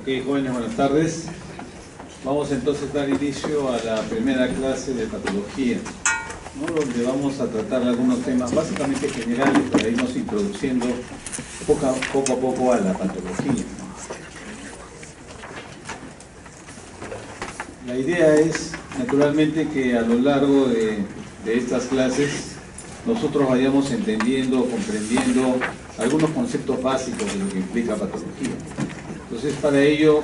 Ok, jóvenes, buenas tardes. Vamos entonces a dar inicio a la primera clase de patología, ¿no? Donde vamos a tratar algunos temas básicamente generales para irnos introduciendo poco a poco a la patología. La idea es, naturalmente, que a lo largo de estas clases nosotros vayamos entendiendo, comprendiendo algunos conceptos básicos de lo que implica patología. Entonces, para ello,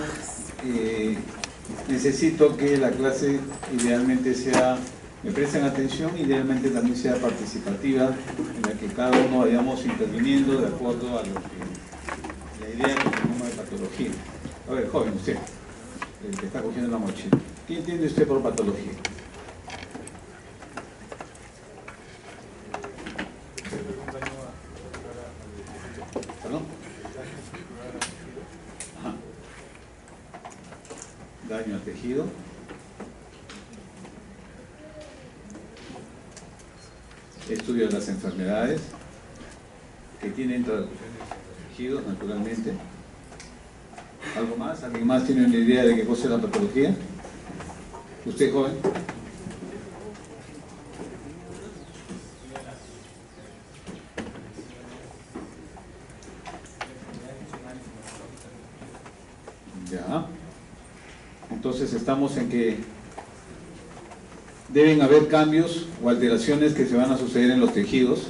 necesito que la clase idealmente sea, me presten atención, idealmente también sea participativa, en la que cada uno vayamos interviniendo de acuerdo a lo que la idea que tenemos de patología. A ver, joven, usted, el que está cogiendo la mochila, ¿qué entiende usted por patología? ¿Perdón? Ajá. Daño al tejido. Estudio de las enfermedades que tienen tejidos, naturalmente. ¿Algo más? ¿Alguien más tiene una idea de qué cosa es la patología? ¿Usted, joven? Ya. Entonces estamos en que deben haber cambios o alteraciones que se van a suceder en los tejidos,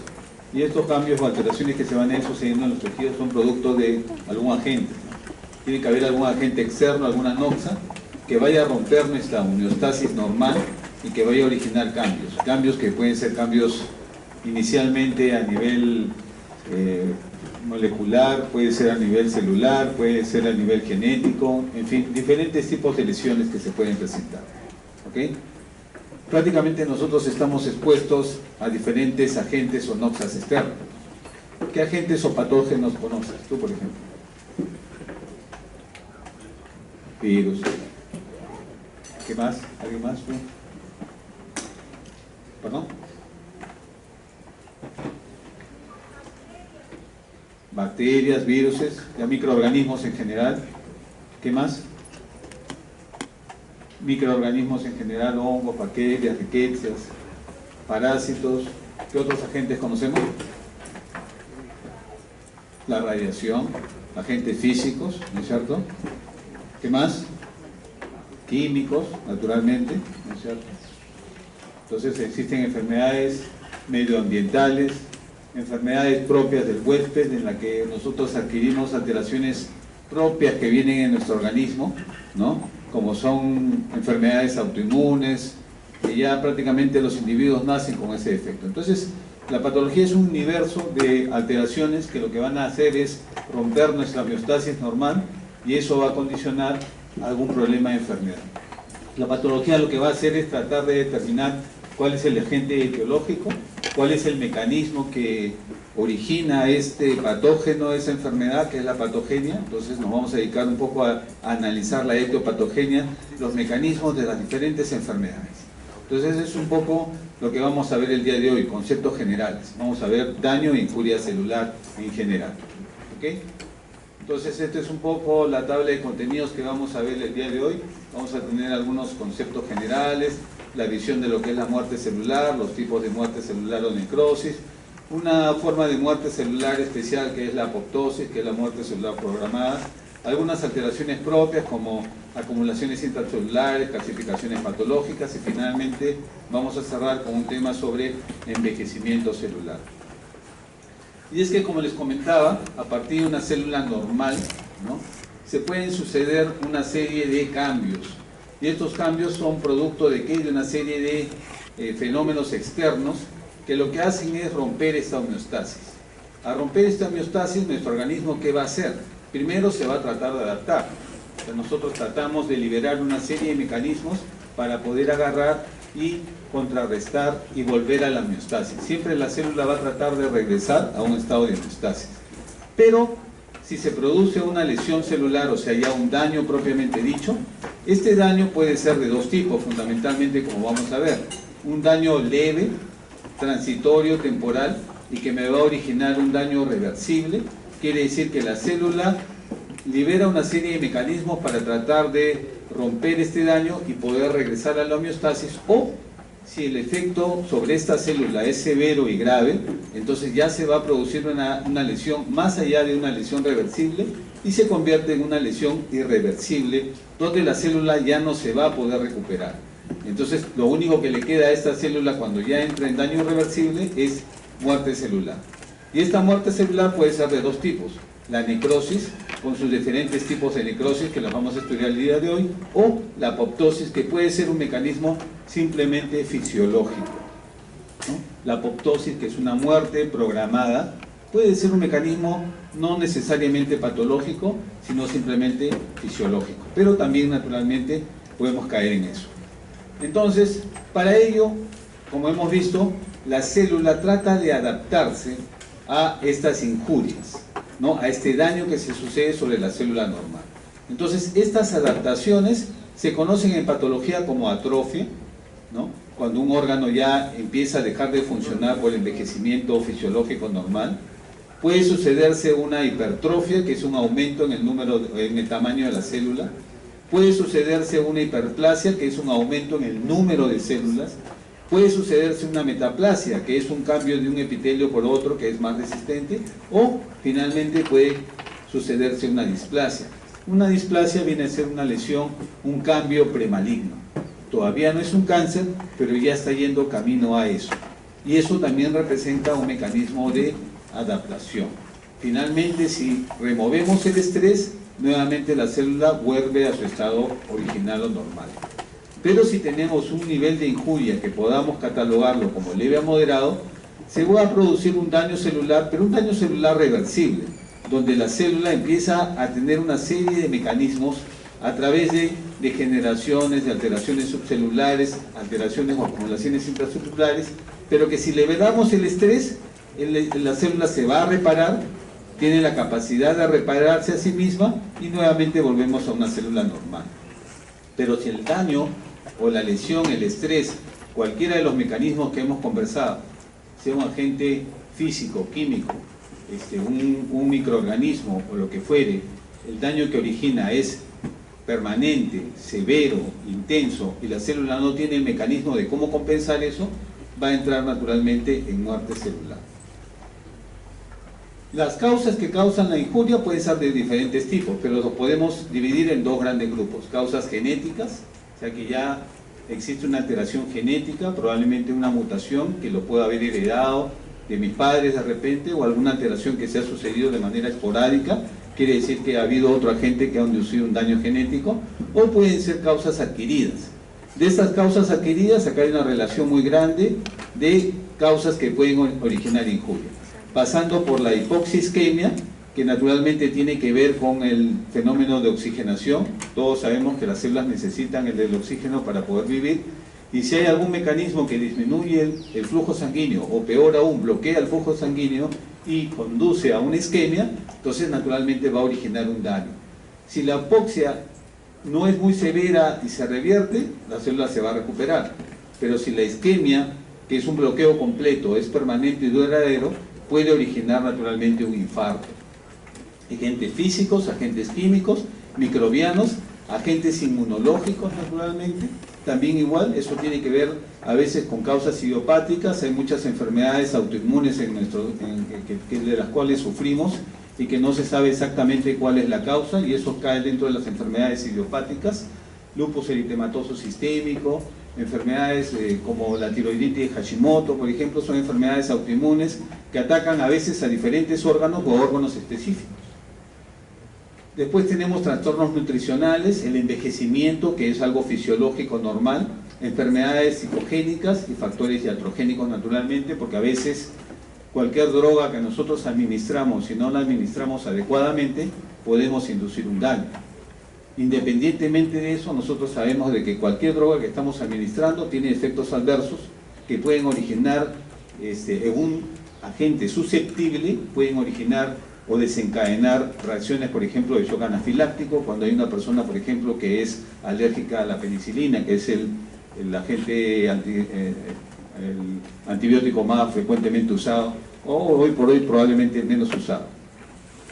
y estos cambios o alteraciones que se van a ir sucediendo en los tejidos son producto de algún agente, ¿no? Tiene que haber algún agente externo, alguna noxa, que vaya a romper nuestra homeostasis normal y que vaya a originar cambios que pueden ser cambios inicialmente a nivel molecular, puede ser a nivel celular, puede ser a nivel genético, en fin, diferentes tipos de lesiones que se pueden presentar. ¿Ok? Prácticamente nosotros estamos expuestos a diferentes agentes o noxas externos. ¿Qué agentes o patógenos conoces tú, por ejemplo? Virus. ¿Qué más? ¿Alguien más? ¿Tú? ¿Perdón? Bacterias, viruses, ya microorganismos en general. ¿Qué más? Microorganismos en general, hongos, bacterias, riquecias, parásitos. ¿Qué otros agentes conocemos? La radiación, agentes físicos, ¿no es cierto? ¿Qué más? Químicos, naturalmente, ¿no es cierto? Entonces existen enfermedades medioambientales, enfermedades propias del huésped, en la que nosotros adquirimos alteraciones propias que vienen en nuestro organismo, ¿no? Como son enfermedades autoinmunes, que ya prácticamente los individuos nacen con ese defecto. Entonces, la patología es un universo de alteraciones que lo que van a hacer es romper nuestra homeostasis normal, y eso va a condicionar algún problema de enfermedad. La patología lo que va a hacer es tratar de determinar cuál es el agente etiológico, cuál es el mecanismo que origina este patógeno, esa enfermedad, que es la patogenia. Entonces nos vamos a dedicar un poco a analizar la etiopatogenia, los mecanismos de las diferentes enfermedades. Entonces es un poco lo que vamos a ver el día de hoy, conceptos generales. Vamos a ver daño e injuria celular en general. ¿Ok? Entonces esta es un poco la tabla de contenidos que vamos a ver el día de hoy. Vamos a tener algunos conceptos generales, la visión de lo que es la muerte celular, los tipos de muerte celular o necrosis, una forma de muerte celular especial que es la apoptosis, que es la muerte celular programada, algunas alteraciones propias como acumulaciones intracelulares, calcificaciones patológicas, y finalmente vamos a cerrar con un tema sobre envejecimiento celular. Y es que, como les comentaba, a partir de una célula normal, ¿no?, se pueden suceder una serie de cambios. Y estos cambios son producto de ¿qué? De una serie de fenómenos externos que lo que hacen es romper esta homeostasis. Al romper esta homeostasis, nuestro organismo, ¿qué va a hacer? Primero se va a tratar de adaptar. O sea, nosotros tratamos de liberar una serie de mecanismos para poder agarrar y contrarrestar y volver a la homeostasis. Siempre la célula va a tratar de regresar a un estado de homeostasis. Pero si se produce una lesión celular, o sea, ya un daño propiamente dicho, este daño puede ser de dos tipos, fundamentalmente, como vamos a ver. Un daño leve, transitorio, temporal, y que me va a originar un daño reversible. Quiere decir que la célula libera una serie de mecanismos para tratar de romper este daño y poder regresar a la homeostasis, o si el efecto sobre esta célula es severo y grave, entonces ya se va a producir una lesión más allá de una lesión reversible y se convierte en una lesión irreversible, donde la célula ya no se va a poder recuperar. Entonces lo único que le queda a esta célula cuando ya entra en daño irreversible es muerte celular. Y esta muerte celular puede ser de dos tipos: la necrosis, con sus diferentes tipos de necrosis que las vamos a estudiar el día de hoy, o la apoptosis, que puede ser un mecanismo simplemente fisiológico, ¿no? La apoptosis, que es una muerte programada, puede ser un mecanismo no necesariamente patológico, sino simplemente fisiológico, pero también naturalmente podemos caer en eso. Entonces, para ello, como hemos visto, la célula trata de adaptarse a estas injurias, ¿no? A este daño que se sucede sobre la célula normal. Entonces, estas adaptaciones se conocen en patología como atrofia, ¿no? Cuando un órgano ya empieza a dejar de funcionar por el envejecimiento fisiológico normal. Puede sucederse una hipertrofia, que es un aumento en el tamaño de la célula. Puede sucederse una hiperplasia, que es un aumento en el número de células. Puede sucederse una metaplasia, que es un cambio de un epitelio por otro que es más resistente, o finalmente puede sucederse una displasia. Una displasia viene a ser una lesión, un cambio premaligno. Todavía no es un cáncer, pero ya está yendo camino a eso. Y eso también representa un mecanismo de adaptación. Finalmente, si removemos el estrés, nuevamente la célula vuelve a su estado original o normal. Pero si tenemos un nivel de injuria que podamos catalogarlo como leve a moderado, se va a producir un daño celular, pero un daño celular reversible, donde la célula empieza a tener una serie de mecanismos a través de degeneraciones, de alteraciones subcelulares, alteraciones o acumulaciones intracelulares, pero que si le damos el estrés, la célula se va a reparar, tiene la capacidad de repararse a sí misma y nuevamente volvemos a una célula normal. Pero si el daño o la lesión, el estrés, cualquiera de los mecanismos que hemos conversado, sea un agente físico, químico, un microorganismo o lo que fuere, el daño que origina es permanente, severo, intenso, y la célula no tiene el mecanismo de cómo compensar eso, va a entrar naturalmente en muerte celular. Las causas que causan la injuria pueden ser de diferentes tipos, pero los podemos dividir en dos grandes grupos: causas genéticas, o sea que ya existe una alteración genética, probablemente una mutación que lo pueda haber heredado de mis padres de repente, o alguna alteración que se ha sucedido de manera esporádica, quiere decir que ha habido otro agente que ha inducido un daño genético, o pueden ser causas adquiridas. De estas causas adquiridas, acá hay una relación muy grande de causas que pueden originar injuria, pasando por la hipoxisquemia, que naturalmente tiene que ver con el fenómeno de oxigenación. Todos sabemos que las células necesitan el oxígeno para poder vivir, y si hay algún mecanismo que disminuye el flujo sanguíneo, o peor aún, bloquea el flujo sanguíneo y conduce a una isquemia, entonces naturalmente va a originar un daño. Si la hipoxia no es muy severa y se revierte, la célula se va a recuperar, pero si la isquemia, que es un bloqueo completo, es permanente y duradero, puede originar naturalmente un infarto. Agentes físicos, agentes químicos, microbianos, agentes inmunológicos naturalmente, también igual. Eso tiene que ver a veces con causas idiopáticas. Hay muchas enfermedades autoinmunes de las cuales sufrimos y que no se sabe exactamente cuál es la causa, y eso cae dentro de las enfermedades idiopáticas. Lupus eritematoso sistémico, enfermedades como la tiroiditis de Hashimoto, por ejemplo, son enfermedades autoinmunes que atacan a veces a diferentes órganos o órganos específicos. Después tenemos trastornos nutricionales, el envejecimiento, que es algo fisiológico normal, enfermedades psicogénicas y factores iatrogénicos naturalmente, porque a veces cualquier droga que nosotros administramos, si no la administramos adecuadamente, podemos inducir un daño. Independientemente de eso, nosotros sabemos de que cualquier droga que estamos administrando tiene efectos adversos que pueden originar, en un agente susceptible, pueden originar o desencadenar reacciones, por ejemplo, de shock anafiláctico, cuando hay una persona, por ejemplo, que es alérgica a la penicilina, que es el agente el antibiótico más frecuentemente usado, o hoy por hoy probablemente menos usado.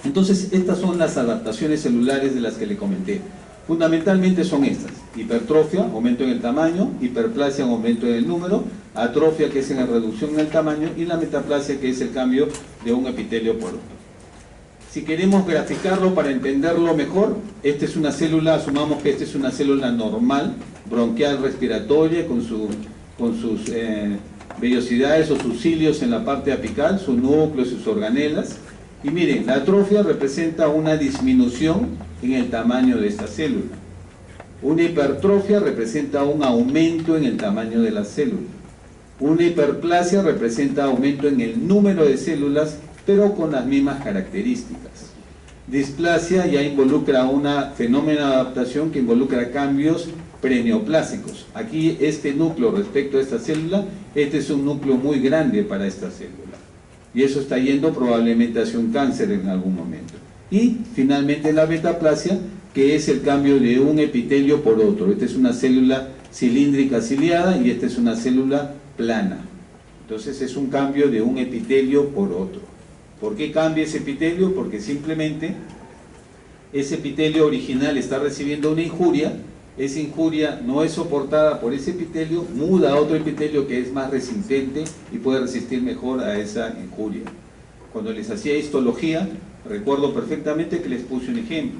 Entonces, estas son las adaptaciones celulares de las que le comenté. Fundamentalmente son estas: hipertrofia, aumento en el tamaño; hiperplasia, aumento en el número; atrofia, que es en la reducción en el tamaño; y la metaplasia, que es el cambio de un epitelio por otro. Si queremos graficarlo para entenderlo mejor, esta es una célula, asumamos que esta es una célula normal, bronquial respiratoria, con sus vellosidades o sus cilios en la parte apical, su núcleo y sus organelas. Y miren, la atrofia representa una disminución en el tamaño de esta célula. Una hipertrofia representa un aumento en el tamaño de la célula. Una hiperplasia representa aumento en el número de células, pero con las mismas características. Displasia ya involucra un fenómeno de adaptación que involucra cambios preneoplásicos. Aquí este núcleo respecto a esta célula, este es un núcleo muy grande para esta célula. Y eso está yendo probablemente hacia un cáncer en algún momento. Y finalmente la metaplasia, que es el cambio de un epitelio por otro. Esta es una célula cilíndrica ciliada y esta es una célula plana. Entonces es un cambio de un epitelio por otro. ¿Por qué cambia ese epitelio? Porque simplemente ese epitelio original está recibiendo una injuria. Esa injuria no es soportada por ese epitelio, muda a otro epitelio que es más resistente y puede resistir mejor a esa injuria. Cuando les hacía histología, recuerdo perfectamente que les puse un ejemplo.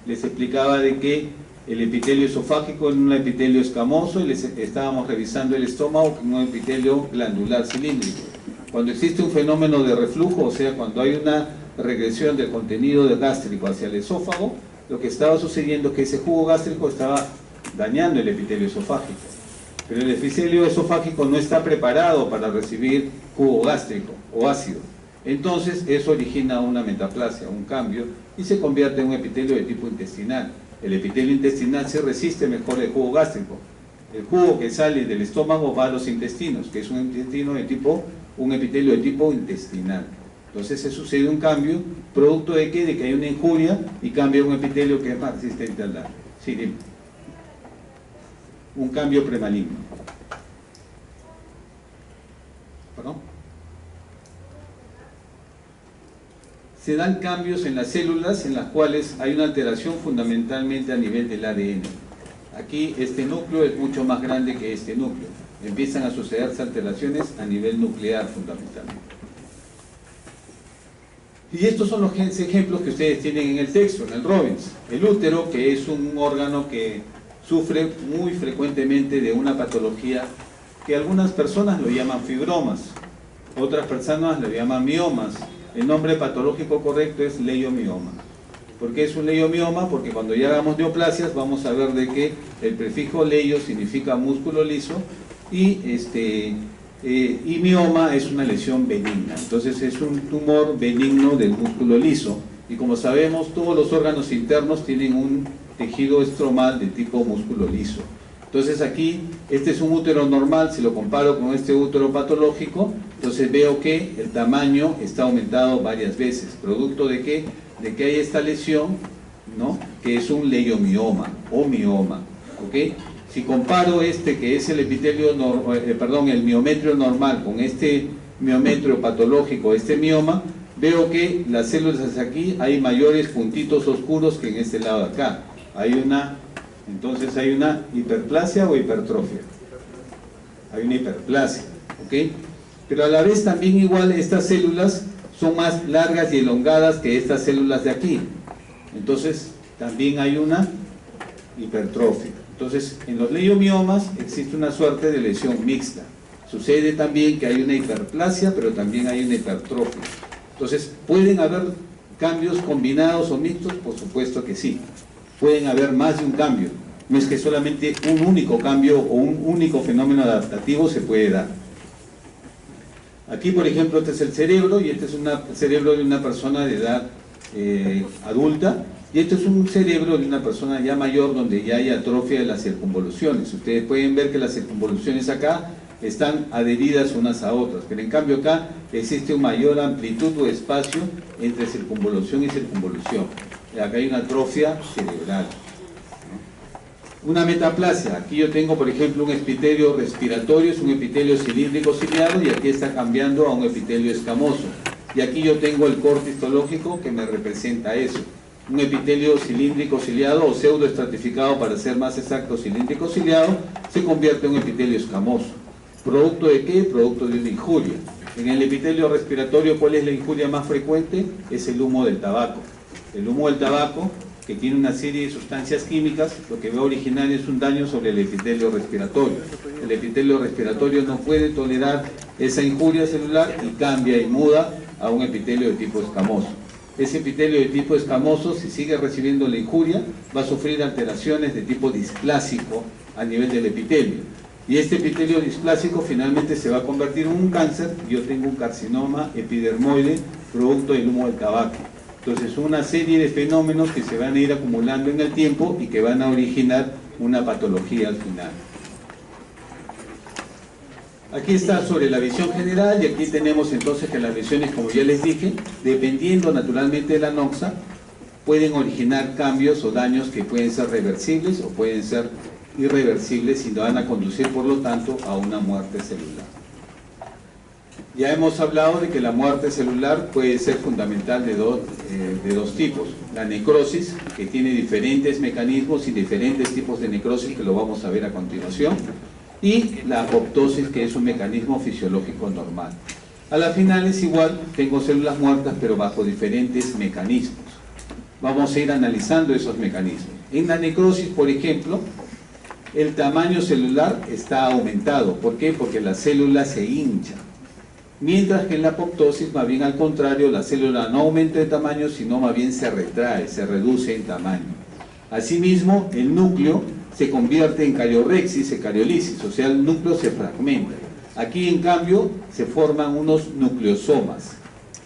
Les explicaba de que el epitelio esofágico es un epitelio escamoso y les estábamos revisando el estómago con un epitelio glandular cilíndrico. Cuando existe un fenómeno de reflujo, o sea, cuando hay una regresión del contenido del gástrico hacia el esófago, lo que estaba sucediendo es que ese jugo gástrico estaba dañando el epitelio esofágico. Pero el epitelio esofágico no está preparado para recibir jugo gástrico o ácido. Entonces eso origina una metaplasia, un cambio, y se convierte en un epitelio de tipo intestinal. El epitelio intestinal se resiste mejor al jugo gástrico. El jugo que sale del estómago va a los intestinos, que es un epitelio de tipo intestinal. Entonces se sucede un cambio, producto de ¿qué? De que hay una injuria y cambia un epitelio que es más resistente al daño. Sí, dime. Un cambio premaligno. ¿Perdón? Se dan cambios en las células en las cuales hay una alteración fundamentalmente a nivel del ADN. Aquí este núcleo es mucho más grande que este núcleo. Empiezan a sucederse alteraciones a nivel nuclear fundamentalmente. Y estos son los ejemplos que ustedes tienen en el texto, en el Robbins. El útero, que es un órgano que sufre muy frecuentemente de una patología que algunas personas lo llaman fibromas, otras personas lo llaman miomas. El nombre patológico correcto es leiomioma. ¿Por qué es un leiomioma? Porque cuando ya hagamos neoplasias vamos a ver de que el prefijo leio significa músculo liso y mioma es una lesión benigna. Entonces es un tumor benigno del músculo liso. Y como sabemos, todos los órganos internos tienen un tejido estromal de tipo músculo liso. Entonces aquí, este es un útero normal. Si lo comparo con este útero patológico, entonces veo que el tamaño está aumentado varias veces. ¿Producto de qué? De que hay esta lesión, ¿no? Que es un leiomioma o mioma. ¿Ok? Si comparo este, que es el epitelio, el miometrio normal, con este miometrio patológico, este mioma, veo que las células aquí hay mayores puntitos oscuros que en este lado de acá. Entonces hay una hiperplasia o hipertrofia. Hay una hiperplasia, ¿ok? Pero a la vez también igual estas células son más largas y elongadas que estas células de aquí. Entonces también hay una hipertrofia. Entonces, en los leiomiomas existe una suerte de lesión mixta. Sucede también que hay una hiperplasia, pero también hay una hipertrofia. Entonces, ¿pueden haber cambios combinados o mixtos? Por supuesto que sí. Pueden haber más de un cambio. No es que solamente un único cambio o un único fenómeno adaptativo se puede dar. Aquí, por ejemplo, este es el cerebro, y este es el cerebro de una persona de edad adulta. Y esto es un cerebro de una persona ya mayor donde ya hay atrofia de las circunvoluciones. Ustedes pueden ver que las circunvoluciones acá están adheridas unas a otras, pero en cambio acá existe una mayor amplitud o espacio entre circunvolución y circunvolución. Acá hay una atrofia cerebral, ¿no? Una metaplasia. Aquí yo tengo, por ejemplo, un epitelio respiratorio, es un epitelio cilíndrico ciliado, y aquí está cambiando a un epitelio escamoso. Y aquí yo tengo el corte histológico que me representa eso. Un epitelio cilíndrico ciliado o pseudoestratificado, para ser más exacto, cilíndrico ciliado, se convierte en un epitelio escamoso. ¿Producto de qué? Producto de una injuria. En el epitelio respiratorio, ¿cuál es la injuria más frecuente? Es el humo del tabaco. El humo del tabaco, que tiene una serie de sustancias químicas, lo que va a originar es un daño sobre el epitelio respiratorio. El epitelio respiratorio no puede tolerar esa injuria celular y cambia y muda a un epitelio de tipo escamoso. Ese epitelio de tipo escamoso, si sigue recibiendo la injuria, va a sufrir alteraciones de tipo displásico a nivel del epitelio. Y este epitelio displásico finalmente se va a convertir en un cáncer. Yo tengo un carcinoma epidermoide producto del humo del tabaco. Entonces, una serie de fenómenos que se van a ir acumulando en el tiempo y que van a originar una patología al final. Aquí está sobre la visión general, y aquí tenemos entonces que las lesiones, como ya les dije, dependiendo naturalmente de la noxa, pueden originar cambios o daños que pueden ser reversibles o pueden ser irreversibles y van a conducir, por lo tanto, a una muerte celular. Ya hemos hablado de que la muerte celular puede ser fundamental de dos tipos. La necrosis, que tiene diferentes mecanismos y diferentes tipos de necrosis, que lo vamos a ver a continuación, y la apoptosis, que es un mecanismo fisiológico normal. A la final es igual, tengo células muertas, pero bajo diferentes mecanismos. Vamos a ir analizando esos mecanismos. En la necrosis, por ejemplo, el tamaño celular está aumentado. ¿Por qué? Porque la célula se hincha. Mientras que en la apoptosis, más bien al contrario, la célula no aumenta de tamaño, sino más bien se retrae, se reduce en tamaño. Asimismo, el núcleo se convierte en cariorexis, en cariolisis, o sea, el núcleo se fragmenta. Aquí, en cambio, se forman unos nucleosomas.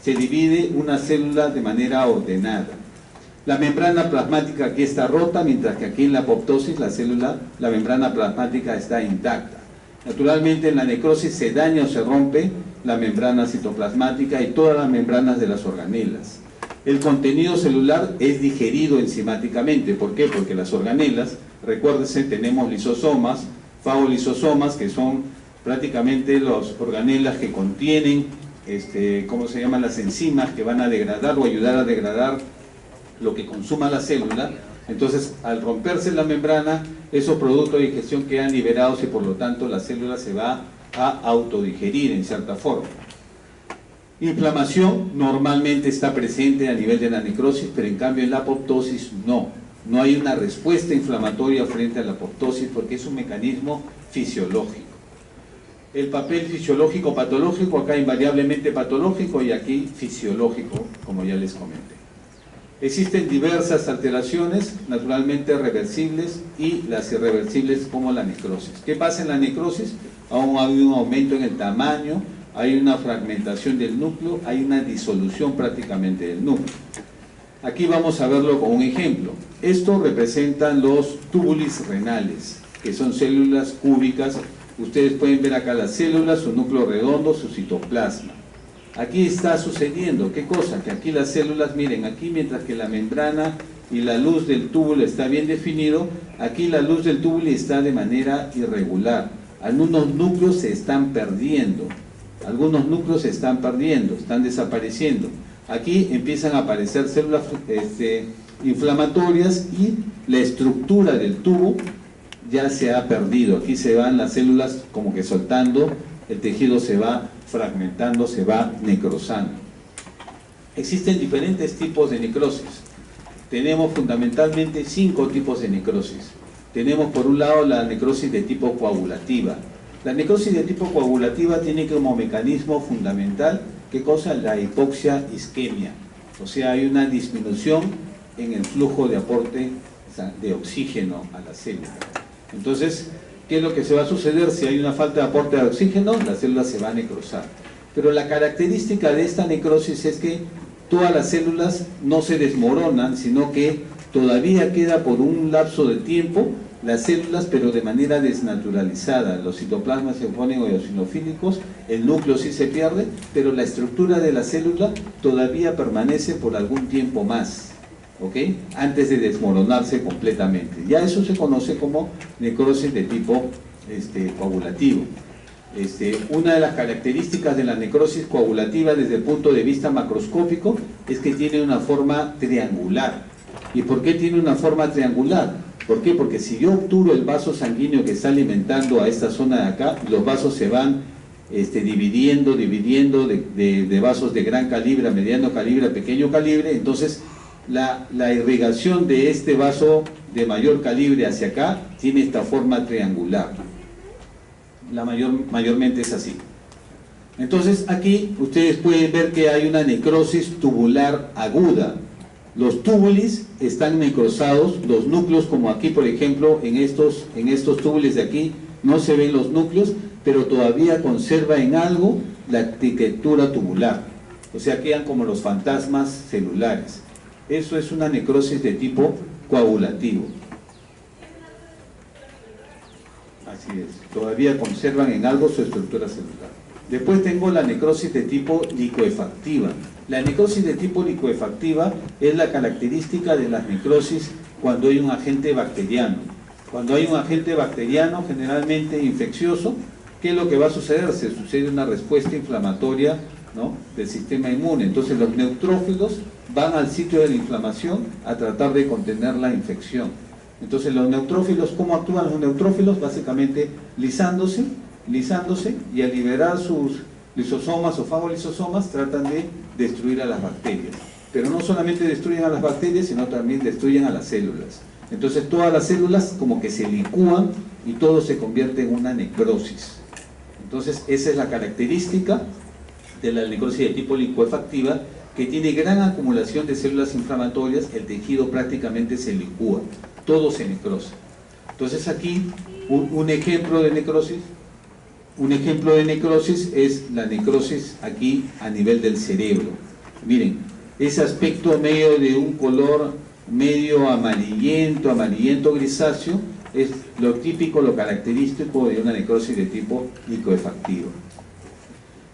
Se divide una célula de manera ordenada. La membrana plasmática aquí está rota, mientras que aquí en la apoptosis la membrana plasmática está intacta. Naturalmente, en la necrosis se daña o se rompe la membrana citoplasmática y todas las membranas de las organelas. El contenido celular es digerido enzimáticamente. ¿Por qué? Porque las organelas, recuérdense, tenemos lisosomas, fagolisosomas, que son prácticamente las organelas que contienen, ¿cómo se llaman? Las enzimas que van a degradar o ayudar a degradar lo que consuma la célula. Entonces, al romperse la membrana, esos productos de digestión quedan liberados y por lo tanto la célula se va a autodigerir en cierta forma. Inflamación normalmente está presente a nivel de la necrosis, pero en cambio en la apoptosis no. No hay una respuesta inflamatoria frente a la apoptosis porque es un mecanismo fisiológico. El papel fisiológico patológico, acá invariablemente patológico y aquí fisiológico, como ya les comenté. Existen diversas alteraciones, naturalmente reversibles y las irreversibles, como la necrosis. ¿Qué pasa en la necrosis? Aún hay un aumento en el tamaño, hay una fragmentación del núcleo, hay una disolución prácticamente del núcleo. Aquí vamos a verlo con un ejemplo. Esto representan los túbulos renales, que son células cúbicas. Ustedes pueden ver acá las células, su núcleo redondo, su citoplasma. Aquí está sucediendo, ¿qué cosa? Que aquí las células, miren, aquí mientras que la membrana y la luz del túbulo está bien definido, aquí la luz del túbulo está de manera irregular. Algunos núcleos se están perdiendo, están desapareciendo. Aquí empiezan a aparecer células inflamatorias y la estructura del tubo ya se ha perdido. Aquí se van las células como que soltando, el tejido se va fragmentando, se va necrosando. Existen diferentes tipos de necrosis. Tenemos fundamentalmente 5 tipos de necrosis. Tenemos por un lado la necrosis de tipo coagulativa. La necrosis de tipo coagulativa tiene como mecanismo fundamental, ¿qué cosa? La hipoxia isquemia. O sea, hay una disminución en el flujo de aporte de oxígeno a la célula. Entonces, ¿qué es lo que se va a suceder? Si hay una falta de aporte de oxígeno, la célula se va a necrosar. Pero la característica de esta necrosis es que todas las células no se desmoronan, sino que todavía queda por un lapso de tiempo las células, pero de manera desnaturalizada. Los citoplasmas se ponen eosinofílicos, el núcleo sí se pierde, pero la estructura de la célula todavía permanece por algún tiempo más, ¿ok? Antes de desmoronarse completamente. Ya eso se conoce como necrosis de tipo coagulativo. una de las características de la necrosis coagulativa desde el punto de vista macroscópico es que tiene una forma triangular. ¿Y por qué tiene una forma triangular? ¿Por qué? Porque si yo obturo el vaso sanguíneo que está alimentando a esta zona de acá, los vasos se van dividiendo de vasos de gran calibre a mediano calibre a pequeño calibre. Entonces la irrigación de este vaso de mayor calibre hacia acá tiene esta forma triangular. Mayormente es así. Entonces aquí ustedes pueden ver que hay una necrosis tubular aguda. Los túbulis están necrosados, los núcleos, como aquí por ejemplo en estos túbulis de aquí no se ven los núcleos, pero todavía conserva en algo la arquitectura tubular, o sea, quedan como los fantasmas celulares. Eso es una necrosis de tipo coagulativo. Así es, todavía conservan en algo su estructura celular. Después tengo la necrosis de tipo licuefactiva. La necrosis de tipo licuefactiva es la característica de las necrosis cuando hay un agente bacteriano. Cuando hay un agente bacteriano generalmente infeccioso, ¿qué es lo que va a suceder? Se sucede una respuesta inflamatoria, ¿no?, del sistema inmune. Entonces los neutrófilos van al sitio de la inflamación a tratar de contener la infección. Entonces los neutrófilos, ¿cómo actúan los neutrófilos? Básicamente lisándose y al liberar sus lisosomas o fagolisosomas tratan de destruir a las bacterias. Pero no solamente destruyen a las bacterias, sino también destruyen a las células. Entonces todas las células como que se licúan y todo se convierte en una necrosis. Entonces esa es la característica de la necrosis de tipo licuefactiva, que tiene gran acumulación de células inflamatorias, el tejido prácticamente se licúa, todo se necrosa. Entonces aquí un ejemplo de necrosis. Un ejemplo de necrosis es la necrosis aquí a nivel del cerebro. Miren, ese aspecto medio de un color medio amarillento grisáceo, es lo típico, lo característico de una necrosis de tipo licuefactivo.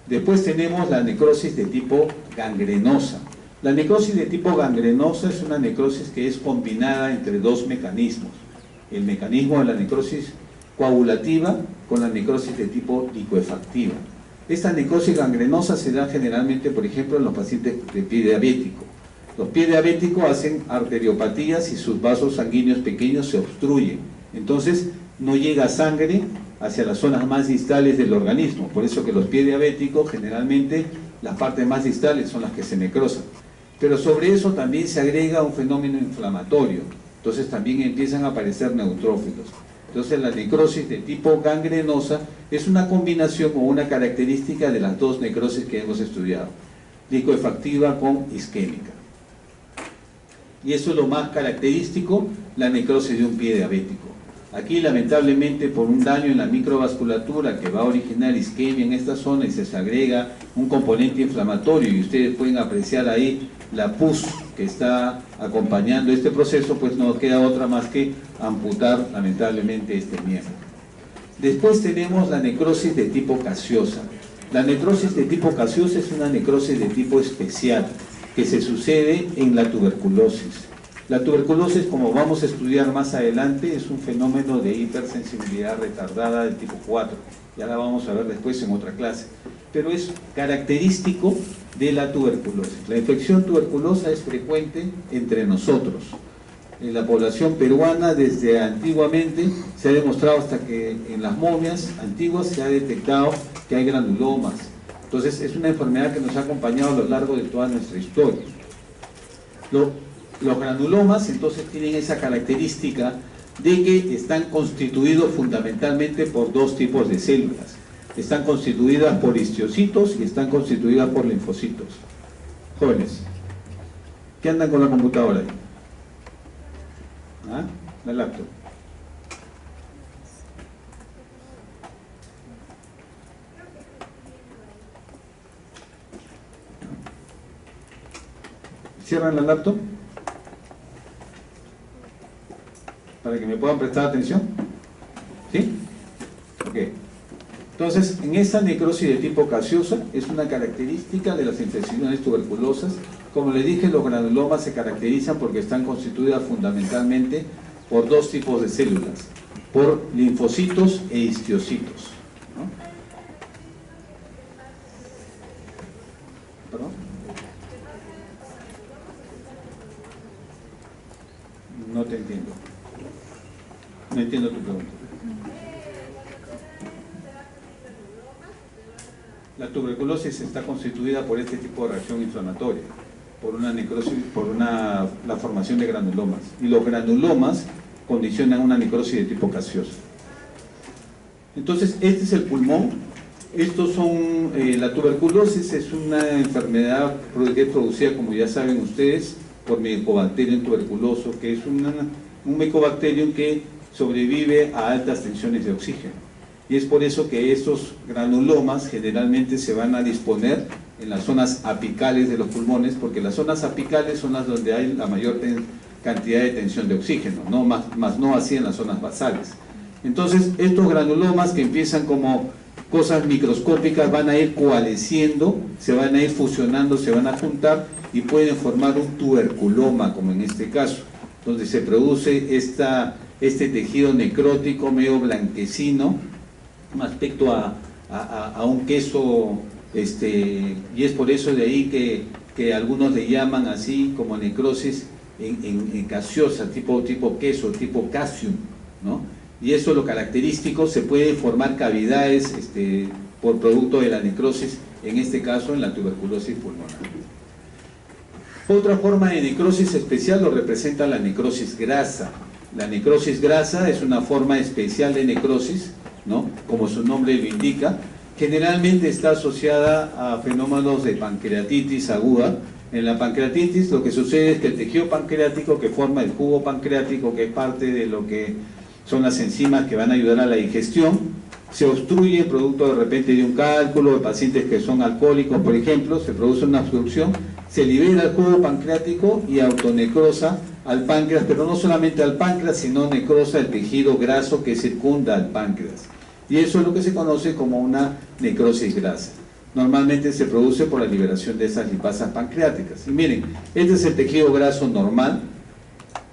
Después tenemos la necrosis de tipo gangrenosa. La necrosis de tipo gangrenosa es una necrosis que es combinada entre dos mecanismos. El mecanismo de la necrosis coagulativa con la necrosis de tipo licuefactiva. Esta necrosis gangrenosa se da generalmente, por ejemplo, en los pacientes de pie diabético. Los pies diabéticos hacen arteriopatías y sus vasos sanguíneos pequeños se obstruyen. Entonces no llega sangre hacia las zonas más distales del organismo. Por eso que los pies diabéticos generalmente las partes más distales son las que se necrosan. Pero sobre eso también se agrega un fenómeno inflamatorio. Entonces también empiezan a aparecer neutrófilos. Entonces la necrosis de tipo gangrenosa es una combinación o una característica de las dos necrosis que hemos estudiado, licuefactiva con isquémica. Y eso es lo más característico, la necrosis de un pie diabético. Aquí lamentablemente por un daño en la microvasculatura que va a originar isquemia en esta zona y se agrega un componente inflamatorio, y ustedes pueden apreciar ahí la pus que está acompañando este proceso, pues no queda otra más que amputar lamentablemente este miembro. Después tenemos la necrosis de tipo gaseosa. La necrosis de tipo gaseosa es una necrosis de tipo especial que se sucede en la tuberculosis. La tuberculosis, como vamos a estudiar más adelante, es un fenómeno de hipersensibilidad retardada del tipo 4. Ya la vamos a ver después en otra clase. Pero es característico de la tuberculosis. La infección tuberculosa es frecuente entre nosotros. En la población peruana, desde antiguamente, se ha demostrado hasta que en las momias antiguas se ha detectado que hay granulomas. Entonces es una enfermedad que nos ha acompañado a lo largo de toda nuestra historia. Los granulomas entonces tienen esa característica de que están constituidos fundamentalmente por dos tipos de células. Están constituidas por histocitos y están constituidas por linfocitos. Jóvenes, ¿qué andan con la computadora ahí? ¿Ah? La laptop. ¿Cierran la laptop? Para que me puedan prestar atención. ¿Sí? Ok. Entonces, en esta necrosis de tipo gaseosa es una característica de las infecciones tuberculosas. Como les dije, los granulomas se caracterizan porque están constituidas fundamentalmente por dos tipos de células, por linfocitos e histocitos, ¿no? te entiendo. No entiendo tu pregunta. La tuberculosis está constituida por este tipo de reacción inflamatoria, por una necrosis, por la formación de granulomas. Y los granulomas condicionan una necrosis de tipo gaseoso. Entonces, este es el pulmón. Estos son, la tuberculosis es una enfermedad que es producida, como ya saben ustedes, por Mycobacterium tuberculoso, que es un Mycobacterium que sobrevive a altas tensiones de oxígeno. Y es por eso que estos granulomas generalmente se van a disponer en las zonas apicales de los pulmones, porque las zonas apicales son las donde hay la mayor cantidad de tensión de oxígeno, ¿no? más no así en las zonas basales. Entonces, estos granulomas que empiezan como cosas microscópicas van a ir coalesciendo, se van a ir fusionando, se van a juntar y pueden formar un tuberculoma, como en este caso, donde se produce este tejido necrótico medio blanquecino, un aspecto a un queso, y es por eso de ahí que algunos le llaman así como necrosis en gaseosa, tipo queso, tipo calcium, ¿no? Y eso lo característico, se puede formar cavidades por producto de la necrosis, en este caso en la tuberculosis pulmonar. Otra forma de necrosis especial lo representa la necrosis grasa. La necrosis grasa es una forma especial de necrosis, ¿no? Como su nombre lo indica, generalmente está asociada a fenómenos de pancreatitis aguda. En la pancreatitis lo que sucede es que el tejido pancreático que forma el jugo pancreático, que es parte de lo que son las enzimas que van a ayudar a la digestión, se obstruye producto de repente de un cálculo, de pacientes que son alcohólicos, por ejemplo, se produce una obstrucción, se libera el jugo pancreático y autonecrosa al páncreas, pero no solamente al páncreas, sino necrosa el tejido graso que circunda al páncreas. Y eso es lo que se conoce como una necrosis grasa. Normalmente se produce por la liberación de esas lipasas pancreáticas. Y miren, este es el tejido graso normal,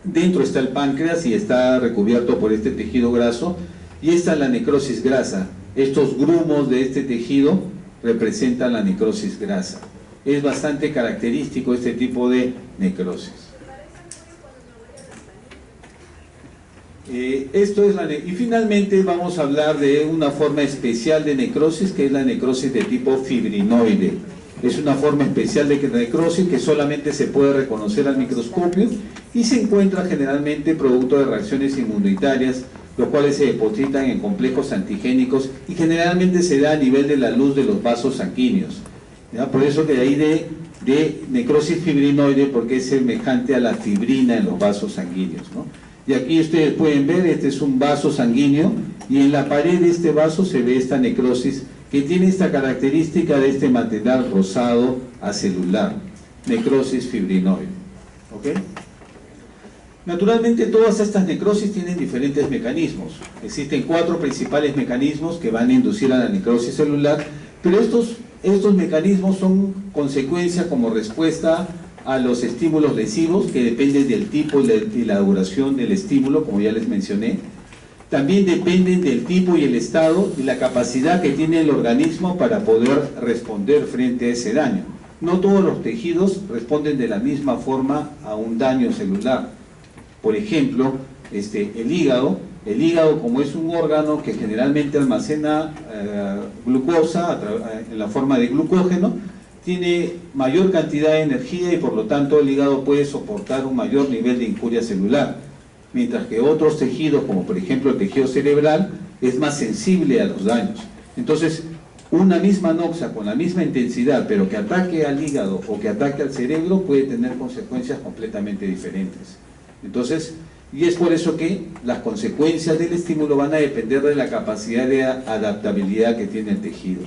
dentro está el páncreas y está recubierto por este tejido graso, y esta es la necrosis grasa. Estos grumos de este tejido representan la necrosis grasa. Es bastante característico este tipo de necrosis. Y finalmente vamos a hablar de una forma especial de necrosis, que es la necrosis de tipo fibrinoide. Es una forma especial de necrosis que solamente se puede reconocer al microscopio y se encuentra generalmente producto de reacciones inmunitarias, los cuales se depositan en complejos antigénicos y generalmente se da a nivel de la luz de los vasos sanguíneos, ¿ya? Por eso que de ahí de necrosis fibrinoide, porque es semejante a la fibrina en los vasos sanguíneos, ¿no? Y aquí ustedes pueden ver, este es un vaso sanguíneo y en la pared de este vaso se ve esta necrosis que tiene esta característica de este material rosado acelular, necrosis fibrinoide. ¿Ok? Naturalmente todas estas necrosis tienen diferentes mecanismos. Existen 4 principales mecanismos que van a inducir a la necrosis celular, pero estos mecanismos son consecuencia como respuesta a los estímulos lesivos, que dependen del tipo y la duración del estímulo, como ya les mencioné. También dependen del tipo y el estado y la capacidad que tiene el organismo para poder responder frente a ese daño. No todos los tejidos responden de la misma forma a un daño celular. Por ejemplo, el hígado, como es un órgano que generalmente almacena glucosa en la forma de glucógeno, tiene mayor cantidad de energía y por lo tanto el hígado puede soportar un mayor nivel de injuria celular, mientras que otros tejidos, como por ejemplo el tejido cerebral, es más sensible a los daños. Entonces, una misma noxa con la misma intensidad, pero que ataque al hígado o que ataque al cerebro, puede tener consecuencias completamente diferentes. Entonces, y es por eso que las consecuencias del estímulo van a depender de la capacidad de adaptabilidad que tiene el tejido.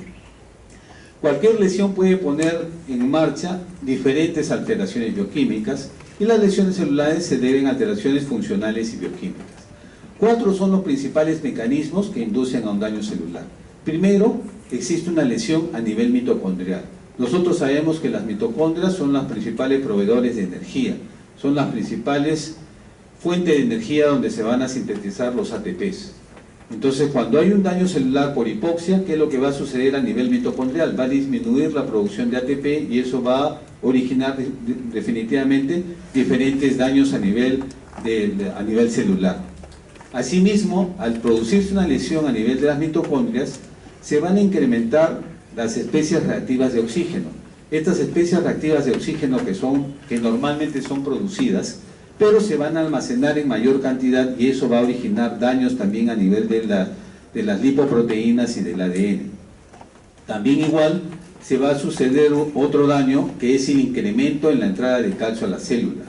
Cualquier lesión puede poner en marcha diferentes alteraciones bioquímicas y las lesiones celulares se deben a alteraciones funcionales y bioquímicas. 4 son los principales mecanismos que inducen a un daño celular. Primero, existe una lesión a nivel mitocondrial. Nosotros sabemos que las mitocondrias son los principales proveedores de energía, son las principales fuentes de energía donde se van a sintetizar los ATPs. Entonces, cuando hay un daño celular por hipoxia, ¿qué es lo que va a suceder a nivel mitocondrial? Va a disminuir la producción de ATP y eso va a originar definitivamente diferentes daños a nivel a nivel celular. Asimismo, al producirse una lesión a nivel de las mitocondrias, se van a incrementar las especies reactivas de oxígeno. Estas especies reactivas de oxígeno que normalmente son producidas, pero se van a almacenar en mayor cantidad y eso va a originar daños también a nivel de las lipoproteínas y del ADN. También igual se va a suceder otro daño, que es el incremento en la entrada de calcio a la célula.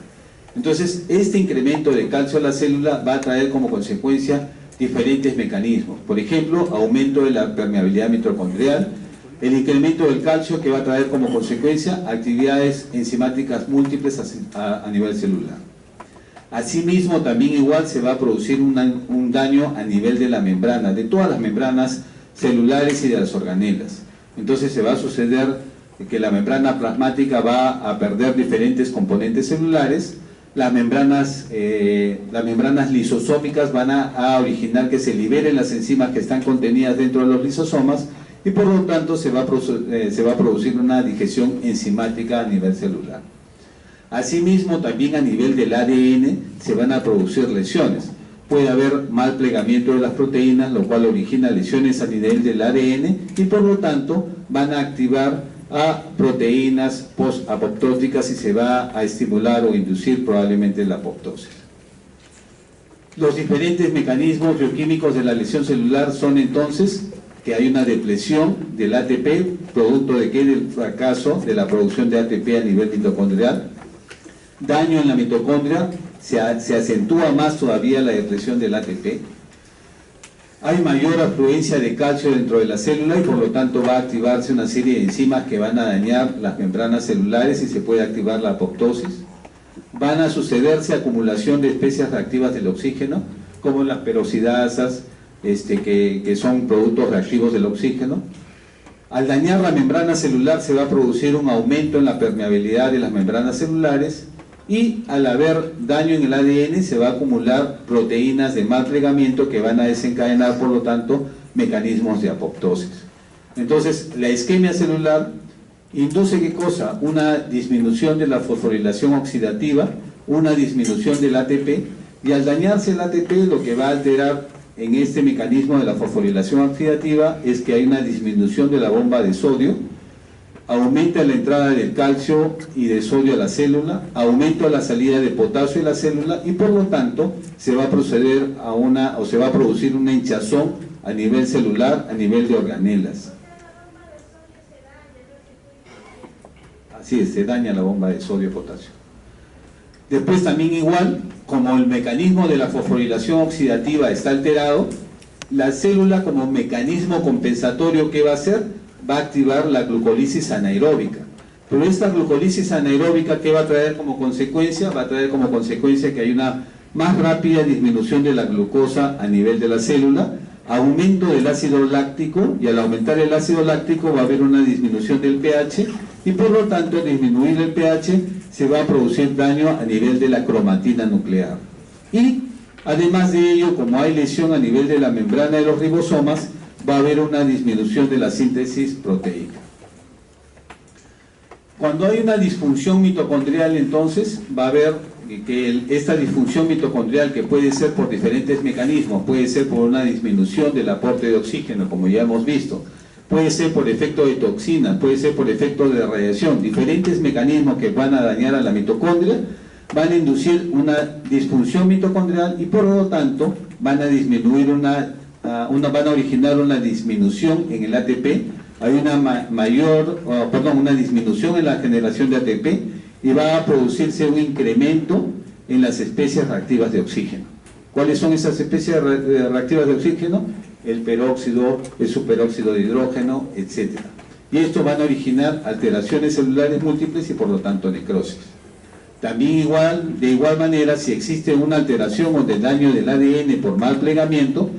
Entonces, este incremento de calcio a la célula va a traer como consecuencia diferentes mecanismos. Por ejemplo, aumento de la permeabilidad mitocondrial, el incremento del calcio que va a traer como consecuencia actividades enzimáticas múltiples a nivel celular. Asimismo, también igual se va a producir un daño a nivel de la membrana, de todas las membranas celulares y de las organelas. Entonces se va a suceder que la membrana plasmática va a perder diferentes componentes celulares, las membranas lisosómicas van a originar que se liberen las enzimas que están contenidas dentro de los lisosomas y por lo tanto se va a producir una digestión enzimática a nivel celular. Asimismo, también a nivel del ADN se van a producir lesiones. Puede haber mal plegamiento de las proteínas, lo cual origina lesiones a nivel del ADN y por lo tanto van a activar a proteínas post-apoptóticas y se va a estimular o inducir probablemente la apoptosis. Los diferentes mecanismos bioquímicos de la lesión celular son entonces que hay una depresión del ATP, producto de que del fracaso de la producción de ATP a nivel mitocondrial, daño en la mitocondria, se acentúa más todavía la depresión del ATP, hay mayor afluencia de calcio dentro de la célula y por lo tanto va a activarse una serie de enzimas que van a dañar las membranas celulares y se puede activar la apoptosis. Van a sucederse acumulación de especies reactivas del oxígeno, como las peroxidasas, que son productos reactivos del oxígeno. Al dañar la membrana celular se va a producir un aumento en la permeabilidad de las membranas celulares y al haber daño en el ADN se va a acumular proteínas de mal plegamiento que van a desencadenar por lo tanto mecanismos de apoptosis. Entonces la isquemia celular induce ¿qué cosa? Una disminución de la fosforilación oxidativa, una disminución del ATP y al dañarse el ATP lo que va a alterar en este mecanismo de la fosforilación oxidativa es que hay una disminución de la bomba de sodio, aumenta la entrada del calcio y de sodio a la célula, aumenta la salida de potasio de la célula y por lo tanto se va a proceder se va a producir una hinchazón a nivel celular, a nivel de organelas. Así es, se daña la bomba de sodio-potasio. Después también igual, como el mecanismo de la fosforilación oxidativa está alterado, la célula como mecanismo compensatorio ¿qué va a hacer? Va a activar la glucólisis anaeróbica. Pero esta glucólisis anaeróbica ¿qué va a traer como consecuencia? Va a traer como consecuencia que hay una más rápida disminución de la glucosa a nivel de la célula, aumento del ácido láctico y al aumentar el ácido láctico va a haber una disminución del pH y por lo tanto al disminuir el pH se va a producir daño a nivel de la cromatina nuclear. Y además de ello, como hay lesión a nivel de la membrana de los ribosomas, va a haber una disminución de la síntesis proteica. Cuando hay una disfunción mitocondrial, entonces va a haber que esta disfunción mitocondrial, que puede ser por diferentes mecanismos, puede ser por una disminución del aporte de oxígeno, como ya hemos visto, puede ser por efecto de toxinas, puede ser por efecto de radiación, diferentes mecanismos que van a dañar a la mitocondria, van a inducir una disfunción mitocondrial y por lo tanto van a disminuir van a originar una disminución en el ATP, hay una disminución en la generación de ATP y va a producirse un incremento en las especies reactivas de oxígeno. ¿Cuáles son esas especies reactivas de oxígeno? El peróxido, el superóxido de hidrógeno, etc. Y esto van a originar alteraciones celulares múltiples y por lo tanto necrosis. También de igual manera, si existe una alteración o de daño del ADN por mal plegamiento,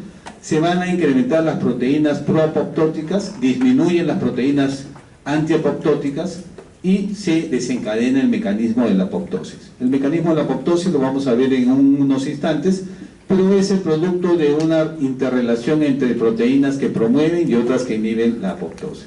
se van a incrementar las proteínas proapoptóticas, disminuyen las proteínas antiapoptóticas y se desencadena el mecanismo de la apoptosis. El mecanismo de la apoptosis lo vamos a ver en unos instantes, pero es el producto de una interrelación entre proteínas que promueven y otras que inhiben la apoptosis.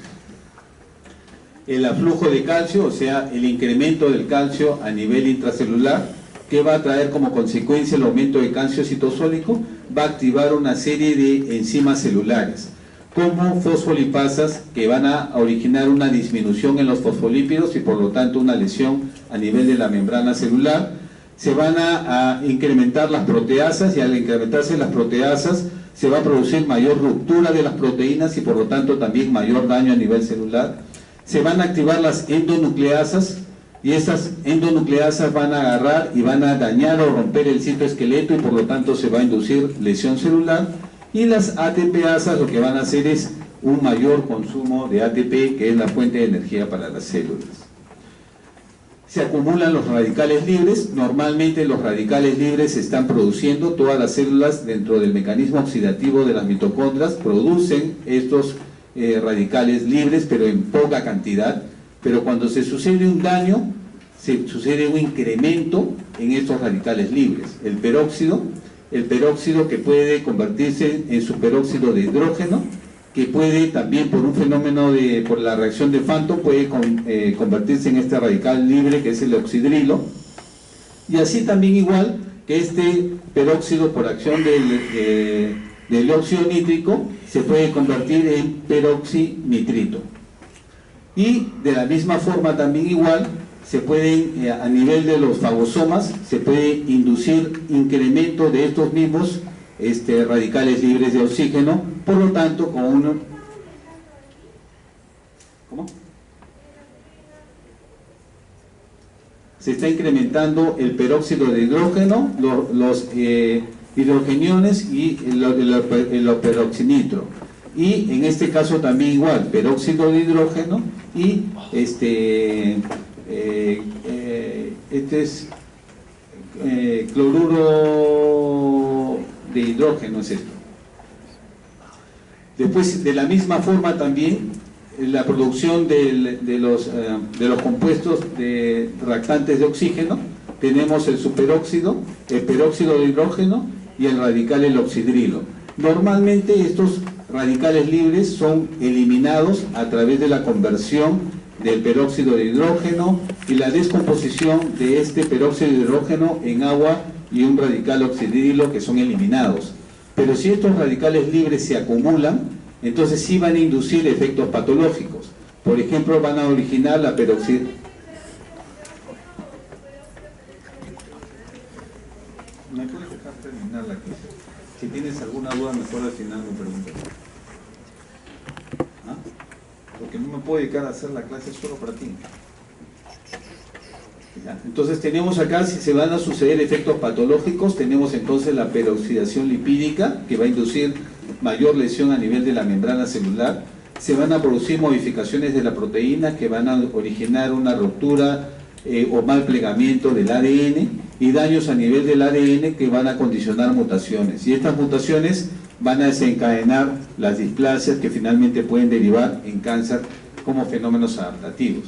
El aflujo de calcio, o sea, el incremento del calcio a nivel intracelular, ¿qué va a traer como consecuencia el aumento de calcio citosólico? Va a activar una serie de enzimas celulares, como fosfolipasas, que van a originar una disminución en los fosfolípidos y por lo tanto una lesión a nivel de la membrana celular. Se van a incrementar las proteasas, y al incrementarse las proteasas se va a producir mayor ruptura de las proteínas y por lo tanto también mayor daño a nivel celular. Se van a activar las endonucleasas, y estas endonucleasas van a agarrar y van a dañar o romper el citoesqueleto y por lo tanto se va a inducir lesión celular. Y las ATPasas lo que van a hacer es un mayor consumo de ATP, que es la fuente de energía para las células. Se acumulan los radicales libres. Normalmente los radicales libres se están produciendo, todas las células dentro del mecanismo oxidativo de las mitocondrias producen estos radicales libres, pero en poca cantidad. Pero cuando se sucede un daño, se sucede un incremento en estos radicales libres. El peróxido que puede convertirse en superóxido de hidrógeno, que puede también por un fenómeno por la reacción de Phantom, puede convertirse en este radical libre que es el oxidrilo, y así también igual que este peróxido por acción del óxido nítrico se puede convertir en peroxinitrito. Y de la misma forma también igual se pueden, a nivel de los fagosomas, se puede inducir incremento de estos mismos radicales libres de oxígeno, por lo tanto con uno... ¿Cómo? Se está incrementando el peróxido de hidrógeno, los hidrogeniones y el peroxinitro. Y en este caso también igual, peróxido de hidrógeno y cloruro de hidrógeno es esto. Después, de la misma forma también, la producción de los compuestos reactantes de oxígeno, tenemos el superóxido, el peróxido de hidrógeno y el radical el oxidrilo. Normalmente estos radicales libres son eliminados a través de la conversión del peróxido de hidrógeno y la descomposición de este peróxido de hidrógeno en agua y un radical oxidrilo, que son eliminados. Pero si estos radicales libres se acumulan, entonces sí van a inducir efectos patológicos. Por ejemplo, van a originar la peroxidasa. ¿Me puedes dejar terminar la clase? Si tienes alguna duda, mejor al final me preguntas. ¿Ah? Porque no me puedo dedicar a hacer la clase solo para ti. ¿Ya? Entonces tenemos acá, si se van a suceder efectos patológicos, tenemos entonces la peroxidación lipídica, que va a inducir mayor lesión a nivel de la membrana celular. Se van a producir modificaciones de la proteína que van a originar una ruptura o mal plegamiento del ADN, y daños a nivel del ADN que van a condicionar mutaciones, y estas mutaciones van a desencadenar las displasias que finalmente pueden derivar en cáncer como fenómenos adaptativos.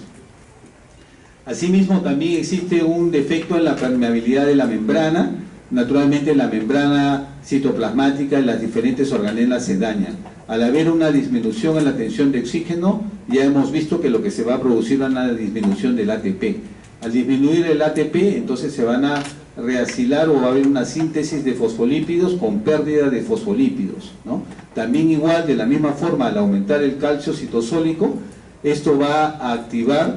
Asimismo, también existe un defecto en la permeabilidad de la membrana. Naturalmente la membrana citoplasmática y las diferentes organelas se dañan. Al haber una disminución en la tensión de oxígeno, ya hemos visto que lo que se va a producir es una disminución del ATP. Al disminuir el ATP, entonces se van a reacilar o va a haber una síntesis de fosfolípidos con pérdida de fosfolípidos, ¿no? También igual, de la misma forma, al aumentar el calcio citosólico, esto va a activar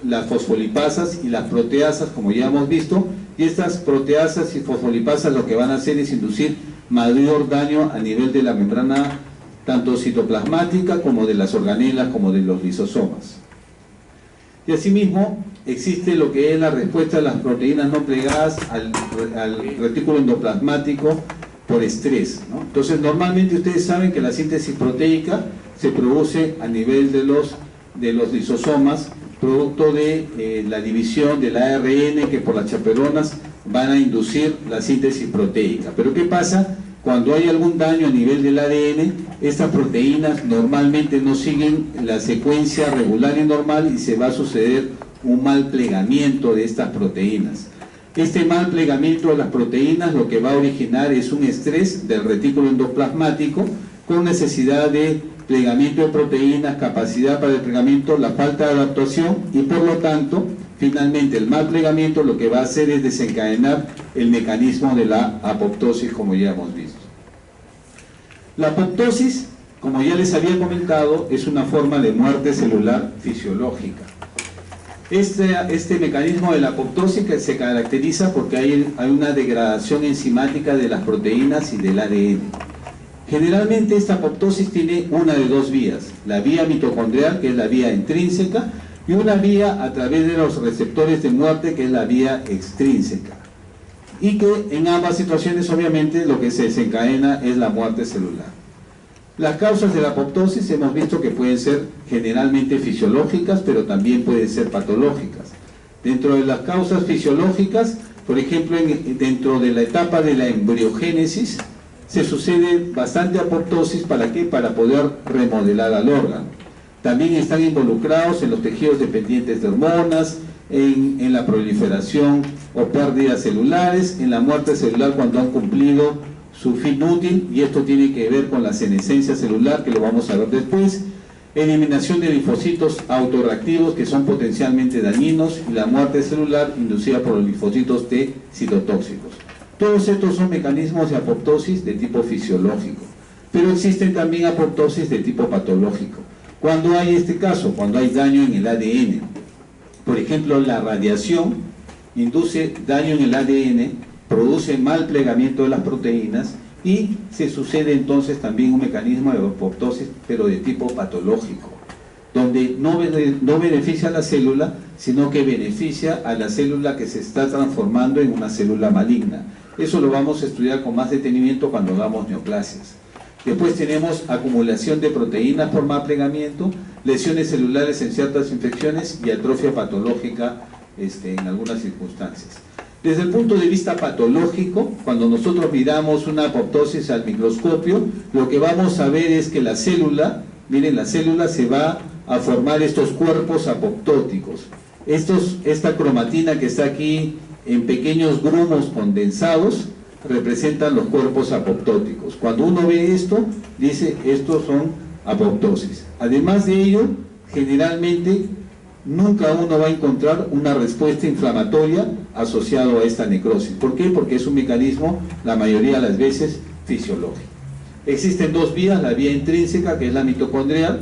las fosfolipasas y las proteasas, como ya hemos visto, y estas proteasas y fosfolipasas lo que van a hacer es inducir mayor daño a nivel de la membrana, tanto citoplasmática como de las organelas, como de los lisosomas. Y asimismo existe lo que es la respuesta de las proteínas no plegadas al retículo endoplasmático por estrés, ¿no? Entonces normalmente ustedes saben que la síntesis proteica se produce a nivel de los lisosomas, producto de la división del ARN, que por las chaperonas van a inducir la síntesis proteica. Pero ¿qué pasa? Cuando hay algún daño a nivel del ADN, estas proteínas normalmente no siguen la secuencia regular y normal, y se va a suceder un mal plegamiento de estas proteínas. Este mal plegamiento de las proteínas lo que va a originar es un estrés del retículo endoplasmático, con necesidad de plegamiento de proteínas, capacidad para el plegamiento, la falta de adaptación, y por lo tanto finalmente el mal plegamiento lo que va a hacer es desencadenar el mecanismo de la apoptosis, como ya hemos visto. La apoptosis, como ya les había comentado, es una forma de muerte celular fisiológica. Este mecanismo de la apoptosis se caracteriza porque hay una degradación enzimática de las proteínas y del ADN. Generalmente esta apoptosis tiene una de dos vías, la vía mitocondrial, que es la vía intrínseca, y una vía a través de los receptores de muerte, que es la vía extrínseca. Y que en ambas situaciones obviamente lo que se desencadena es la muerte celular. Las causas de la apoptosis hemos visto que pueden ser generalmente fisiológicas, pero también pueden ser patológicas. Dentro de las causas fisiológicas, por ejemplo, dentro de la etapa de la embriogénesis, se sucede bastante apoptosis. ¿Para qué? Para poder remodelar al órgano. También están involucrados en los tejidos dependientes de hormonas, en la proliferación o pérdidas celulares, en la muerte celular cuando han cumplido su fin útil, y esto tiene que ver con la senescencia celular, que lo vamos a ver después, eliminación de linfocitos autorreactivos que son potencialmente dañinos, y la muerte celular inducida por los linfocitos T citotóxicos. Todos estos son mecanismos de apoptosis de tipo fisiológico, pero existen también apoptosis de tipo patológico. Cuando hay este caso, cuando hay daño en el ADN, por ejemplo, la radiación induce daño en el ADN, produce mal plegamiento de las proteínas y se sucede entonces también un mecanismo de apoptosis, pero de tipo patológico, donde no beneficia a la célula, sino que beneficia a la célula que se está transformando en una célula maligna. Eso lo vamos a estudiar con más detenimiento cuando hagamos neoplasias. Después tenemos acumulación de proteínas por mal plegamiento, lesiones celulares en ciertas infecciones y atrofia patológica en algunas circunstancias. Desde el punto de vista patológico, cuando nosotros miramos una apoptosis al microscopio, lo que vamos a ver es que la célula, miren, la célula se va a formar estos cuerpos apoptóticos. Esta cromatina que está aquí en pequeños grumos condensados, representan los cuerpos apoptóticos. Cuando uno ve esto, dice, estos son apoptosis. Además de ello, generalmente nunca uno va a encontrar una respuesta inflamatoria asociada a esta necrosis. ¿Por qué? Porque es un mecanismo, la mayoría de las veces, fisiológico. Existen dos vías, la vía intrínseca, que es la mitocondrial,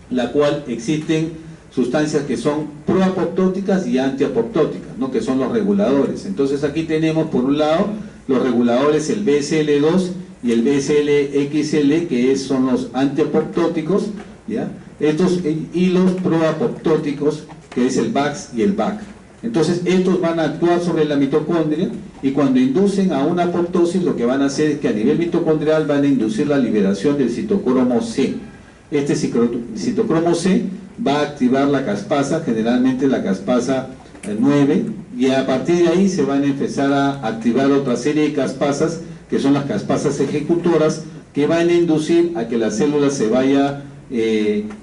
la cual existen sustancias que son proapoptóticas y antiapoptóticas, ¿no? Que son los reguladores. Entonces aquí tenemos por un lado los reguladores, el BSL2 y el BSL-XL, que son los antiapoptóticos, ¿ya? Estos hilos proapoptóticos, que es el VAX y el VAC. Entonces estos van a actuar sobre la mitocondria, y cuando inducen a una apoptosis, lo que van a hacer es que a nivel mitocondrial van a inducir la liberación del citocromo C. Este citocromo C va a activar la caspasa, generalmente la caspasa 9, y a partir de ahí se van a empezar a activar otra serie de caspasas, que son las caspasas ejecutoras, que van a inducir a que la célula se vaya,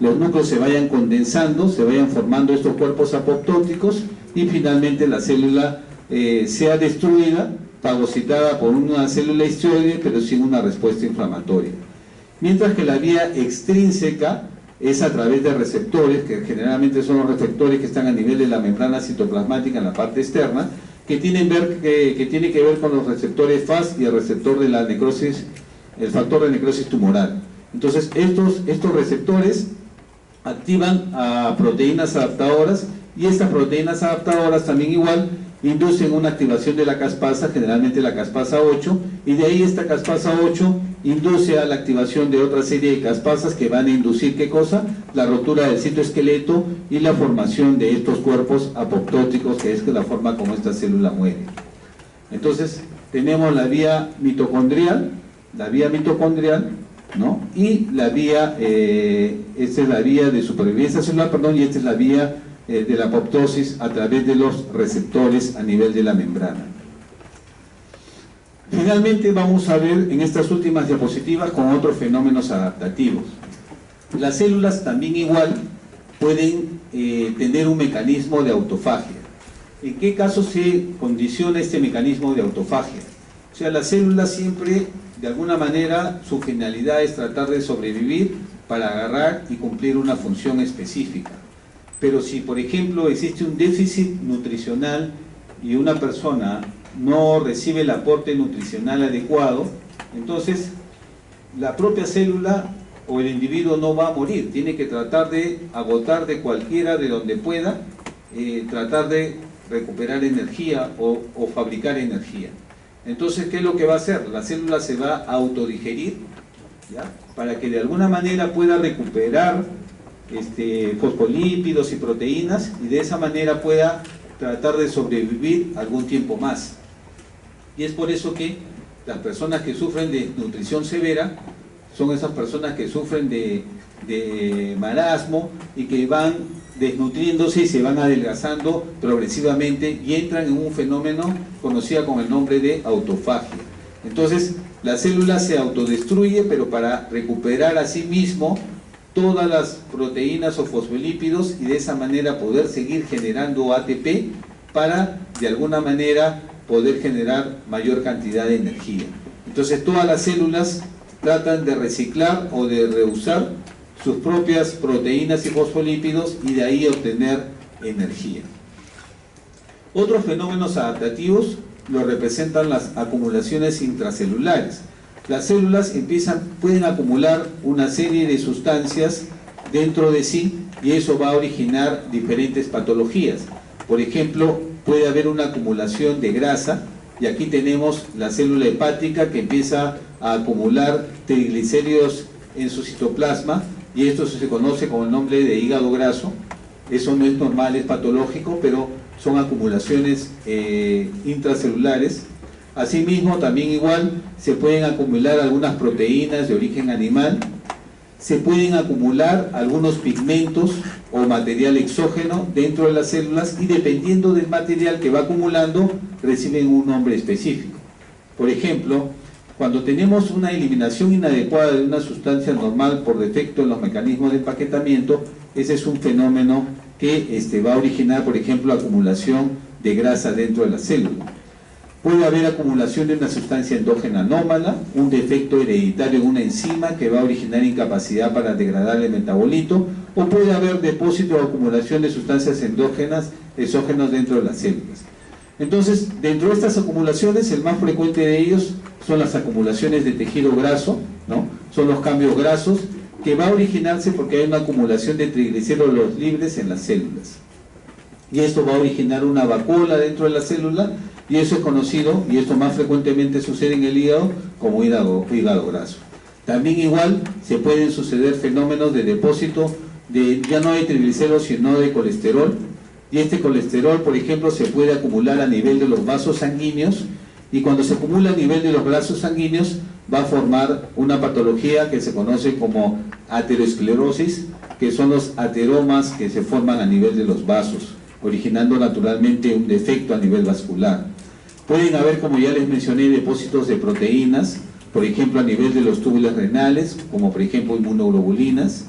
los núcleos se vayan condensando, se vayan formando estos cuerpos apoptóticos, y finalmente la célula sea destruida, fagocitada por una célula histioide, pero sin una respuesta inflamatoria. Mientras que la vía extrínseca es a través de receptores, que generalmente son los receptores que están a nivel de la membrana citoplasmática en la parte externa, que tiene que ver con los receptores FAS y el receptor de la necrosis, el factor de necrosis tumoral. Entonces estos receptores activan a proteínas adaptadoras, y estas proteínas adaptadoras también igual inducen una activación de la caspasa, generalmente la caspasa 8, y de ahí esta caspasa 8 induce a la activación de otra serie de caspasas que van a inducir, ¿qué cosa? La rotura del citoesqueleto y la formación de estos cuerpos apoptóticos, que es la forma como esta célula muere. Entonces tenemos la vía mitocondrial, ¿no? Y la vía, esta es la vía de supervivencia celular, perdón, y esta es la vía de la apoptosis a través de los receptores a nivel de la membrana. Finalmente vamos a ver en estas últimas diapositivas con otros fenómenos adaptativos. Las células también igual pueden tener un mecanismo de autofagia. ¿En qué caso se condiciona este mecanismo de autofagia? O sea, las células siempre, de alguna manera, su finalidad es tratar de sobrevivir para agarrar y cumplir una función específica. Pero si, por ejemplo, existe un déficit nutricional y una persona no recibe el aporte nutricional adecuado, entonces la propia célula o el individuo no va a morir, tiene que tratar de agotar de cualquiera de donde pueda, tratar de recuperar energía o fabricar energía. Entonces, ¿qué es lo que va a hacer? La célula se va a autodigerir, ¿ya?, para que de alguna manera pueda recuperar fosfolípidos y proteínas, y de esa manera pueda tratar de sobrevivir algún tiempo más. Y es por eso que las personas que sufren de nutrición severa son esas personas que sufren de marasmo y que van desnutriéndose y se van adelgazando progresivamente y entran en un fenómeno conocido con el nombre de autofagia. Entonces, la célula se autodestruye, pero para recuperar a sí mismo todas las proteínas o fosfolípidos, y de esa manera poder seguir generando ATP para, de alguna manera, poder generar mayor cantidad de energía. Entonces, todas las células tratan de reciclar o de reusar sus propias proteínas y fosfolípidos y de ahí obtener energía. Otros fenómenos adaptativos lo representan las acumulaciones intracelulares. Las células pueden acumular una serie de sustancias dentro de sí y eso va a originar diferentes patologías. Por ejemplo, puede haber una acumulación de grasa, y aquí tenemos la célula hepática que empieza a acumular triglicéridos en su citoplasma, y esto se conoce con el nombre de hígado graso. Eso no es normal, es patológico, pero son acumulaciones intracelulares. Asimismo, también igual se pueden acumular algunas proteínas de origen animal, se pueden acumular algunos pigmentos o material exógeno dentro de las células, y dependiendo del material que va acumulando reciben un nombre específico. Por ejemplo, cuando tenemos una eliminación inadecuada de una sustancia normal por defecto en los mecanismos de empaquetamiento, ese es un fenómeno que va a originar, por ejemplo, acumulación de grasa dentro de la célula. Puede haber acumulación de una sustancia endógena anómala, un defecto hereditario en una enzima que va a originar incapacidad para degradar el metabolito, o puede haber depósito o acumulación de sustancias endógenas, exógenas dentro de las células. Entonces, dentro de estas acumulaciones, el más frecuente de ellos son las acumulaciones de tejido graso, ¿no? Son los cambios grasos, que va a originarse porque hay una acumulación de triglicéridos libres en las células. Y esto va a originar una vacuola dentro de la célula, y eso es conocido, y esto más frecuentemente sucede en el hígado, como hígado graso. También igual se pueden suceder fenómenos de depósito ya no de triglicéridos, sino de colesterol, y este colesterol, por ejemplo, se puede acumular a nivel de los vasos sanguíneos, y cuando se acumula a nivel de los vasos sanguíneos va a formar una patología que se conoce como aterosclerosis, que son los ateromas que se forman a nivel de los vasos, originando naturalmente un defecto a nivel vascular. Pueden haber, como ya les mencioné, depósitos de proteínas, por ejemplo a nivel de los túbulos renales, como por ejemplo inmunoglobulinas.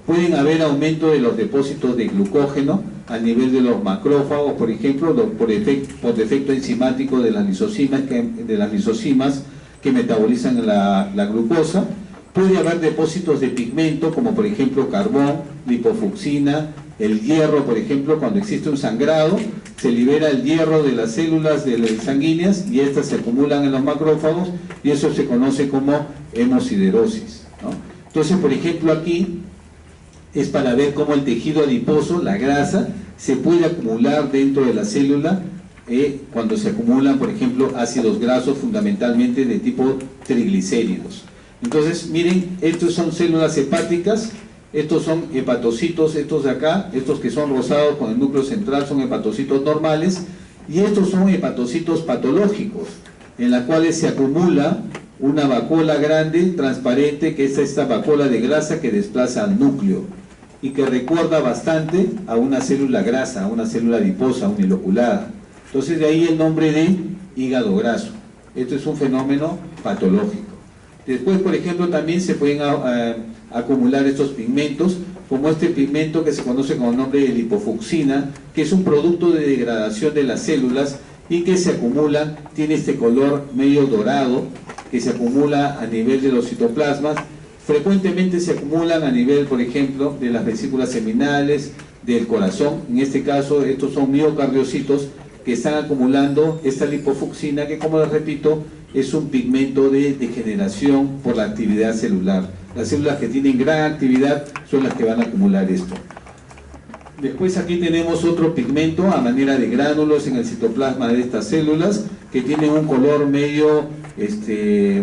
Pueden haber aumento de los depósitos de glucógeno a nivel de los macrófagos, por ejemplo, por defecto enzimático de las lisosimas que metabolizan la glucosa. Puede haber depósitos de pigmento, como por ejemplo carbón, lipofucsina, el hierro, por ejemplo, cuando existe un sangrado, se libera el hierro de las células sanguíneas y estas se acumulan en los macrófagos, y eso se conoce como hemosiderosis, ¿no? Entonces, por ejemplo, aquí es para ver cómo el tejido adiposo, la grasa, se puede acumular dentro de la célula cuando se acumulan, por ejemplo, ácidos grasos, fundamentalmente de tipo triglicéridos. Entonces, miren, estos son células hepáticas. Estos son hepatocitos, estos de acá, estos que son rosados con el núcleo central son hepatocitos normales, y estos son hepatocitos patológicos, en la cuales se acumula una vacuola grande, transparente, que es esta vacuola de grasa que desplaza al núcleo, y que recuerda bastante a una célula grasa, a una célula adiposa, uniloculada. Entonces, de ahí el nombre de hígado graso. Esto es un fenómeno patológico. Después, por ejemplo, también se pueden acumular estos pigmentos, como este pigmento que se conoce con el nombre de lipofucsina, que es un producto de degradación de las células y que se acumulan, tiene este color medio dorado, que se acumula a nivel de los citoplasmas. Frecuentemente se acumulan a nivel, por ejemplo, de las vesículas seminales, del corazón. En este caso, estos son miocardiocitos que están acumulando esta lipofucsina, que, como les repito, es un pigmento de degeneración por la actividad celular. Las células que tienen gran actividad son las que van a acumular esto. Después aquí tenemos otro pigmento a manera de gránulos en el citoplasma de estas células, que tienen un color medio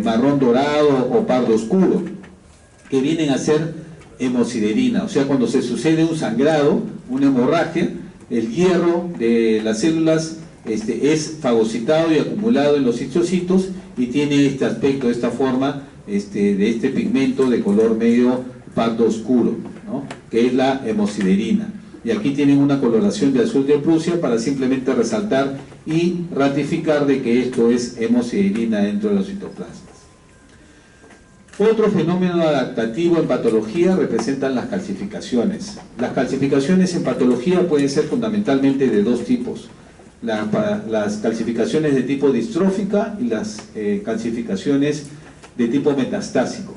marrón dorado o pardo oscuro, que vienen a ser hemosiderina. O sea, cuando se sucede un sangrado, una hemorragia, el hierro de las células es fagocitado y acumulado en los histocitos y tiene este aspecto, esta forma de este pigmento de color medio pardo oscuro, ¿no?, que es la hemosiderina. Y aquí tienen una coloración de azul de Prusia para simplemente resaltar y ratificar de que esto es hemosiderina dentro de los citoplasmas. Otro fenómeno adaptativo en patología representan las calcificaciones. Las calcificaciones en patología pueden ser fundamentalmente de dos tipos: las calcificaciones de tipo distrófica y las calcificaciones de tipo metastásico.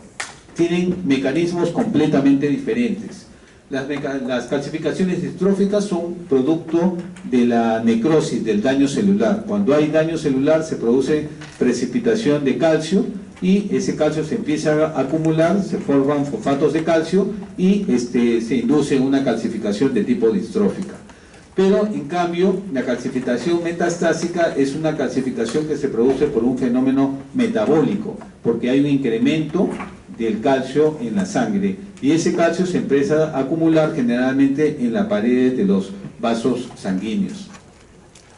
Tienen mecanismos completamente diferentes. Las calcificaciones distróficas son producto de la necrosis, del daño celular. Cuando hay daño celular se produce precipitación de calcio y ese calcio se empieza a acumular, se forman fosfatos de calcio y se induce una calcificación de tipo distrófica. Pero en cambio la calcificación metastásica es una calcificación que se produce por un fenómeno metabólico, porque hay un incremento del calcio en la sangre y ese calcio se empieza a acumular generalmente en la pared de los vasos sanguíneos,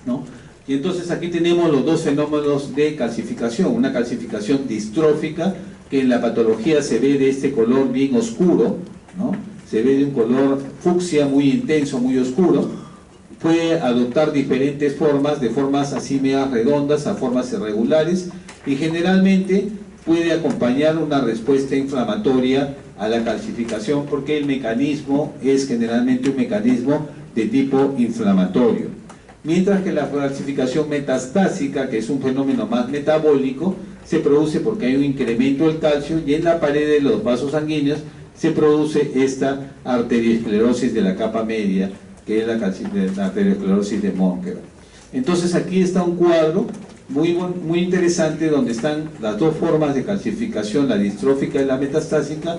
¿no? Y entonces aquí tenemos los dos fenómenos de calcificación: una calcificación distrófica, que en la patología se ve de este color bien oscuro, ¿no?, se ve de un color fucsia muy intenso, muy oscuro. Puede adoptar diferentes formas, de formas así medias redondas a formas irregulares, y generalmente puede acompañar una respuesta inflamatoria a la calcificación, porque el mecanismo es generalmente un mecanismo de tipo inflamatorio. Mientras que la calcificación metastásica, que es un fenómeno más metabólico, se produce porque hay un incremento del calcio y en la pared de los vasos sanguíneos se produce esta arteriosclerosis de la capa media, que es la arteriosclerosis de Monker. Entonces aquí está un cuadro muy interesante donde están las dos formas de calcificación, la distrófica y la metastásica,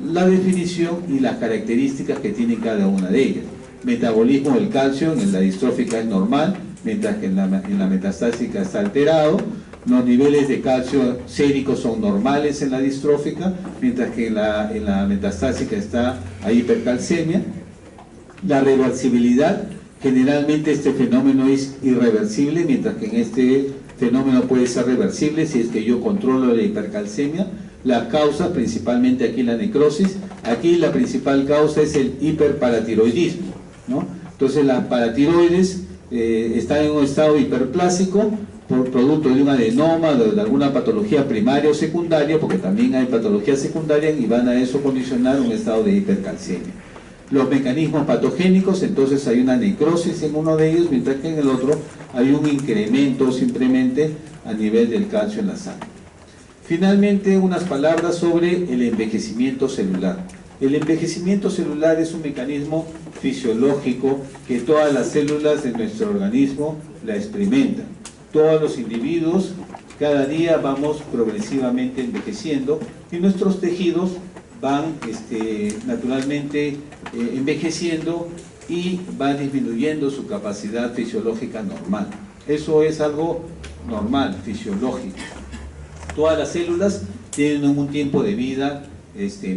la definición y las características que tiene cada una de ellas. Metabolismo del calcio en la distrófica es normal, mientras que en la metastásica está alterado. Los niveles de calcio séricos son normales en la distrófica, mientras que en la metastásica está a hipercalcemia. La reversibilidad, generalmente este fenómeno es irreversible, mientras que en este fenómeno puede ser reversible si es que yo controlo la hipercalcemia. Las causas, principalmente aquí la necrosis, aquí la principal causa es el hiperparatiroidismo, ¿no? Entonces las paratiroides están en un estado hiperplásico por producto de un adenoma, de alguna patología primaria o secundaria, porque también hay patologías secundarias y van a eso condicionar un estado de hipercalcemia. Los mecanismos patogénicos, entonces hay una necrosis en uno de ellos, mientras que en el otro hay un incremento simplemente a nivel del calcio en la sangre. Finalmente, unas palabras sobre el envejecimiento celular. El envejecimiento celular es un mecanismo fisiológico que todas las células de nuestro organismo la experimentan. Todos los individuos cada día vamos progresivamente envejeciendo y nuestros tejidos van naturalmente envejeciendo y va disminuyendo su capacidad fisiológica normal. Eso es algo normal, fisiológico. Todas las células tienen un tiempo de vida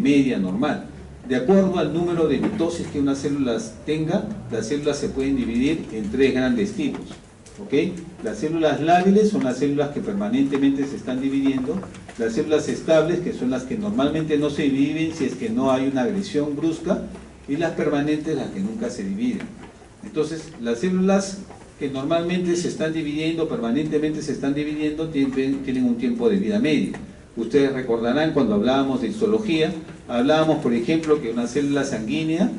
media normal. De acuerdo al número de mitosis que una célula tenga, las células se pueden dividir en tres grandes tipos. ¿Okay? Las células lábiles son las células que permanentemente se están dividiendo, las células estables, que son las que normalmente no se dividen si es que no hay una agresión brusca, y las permanentes, las que nunca se dividen. Entonces, las células que normalmente se están dividiendo, permanentemente se están dividiendo, tienen un tiempo de vida medio. Ustedes recordarán cuando hablábamos de histología, hablábamos por ejemplo que una célula sanguínea,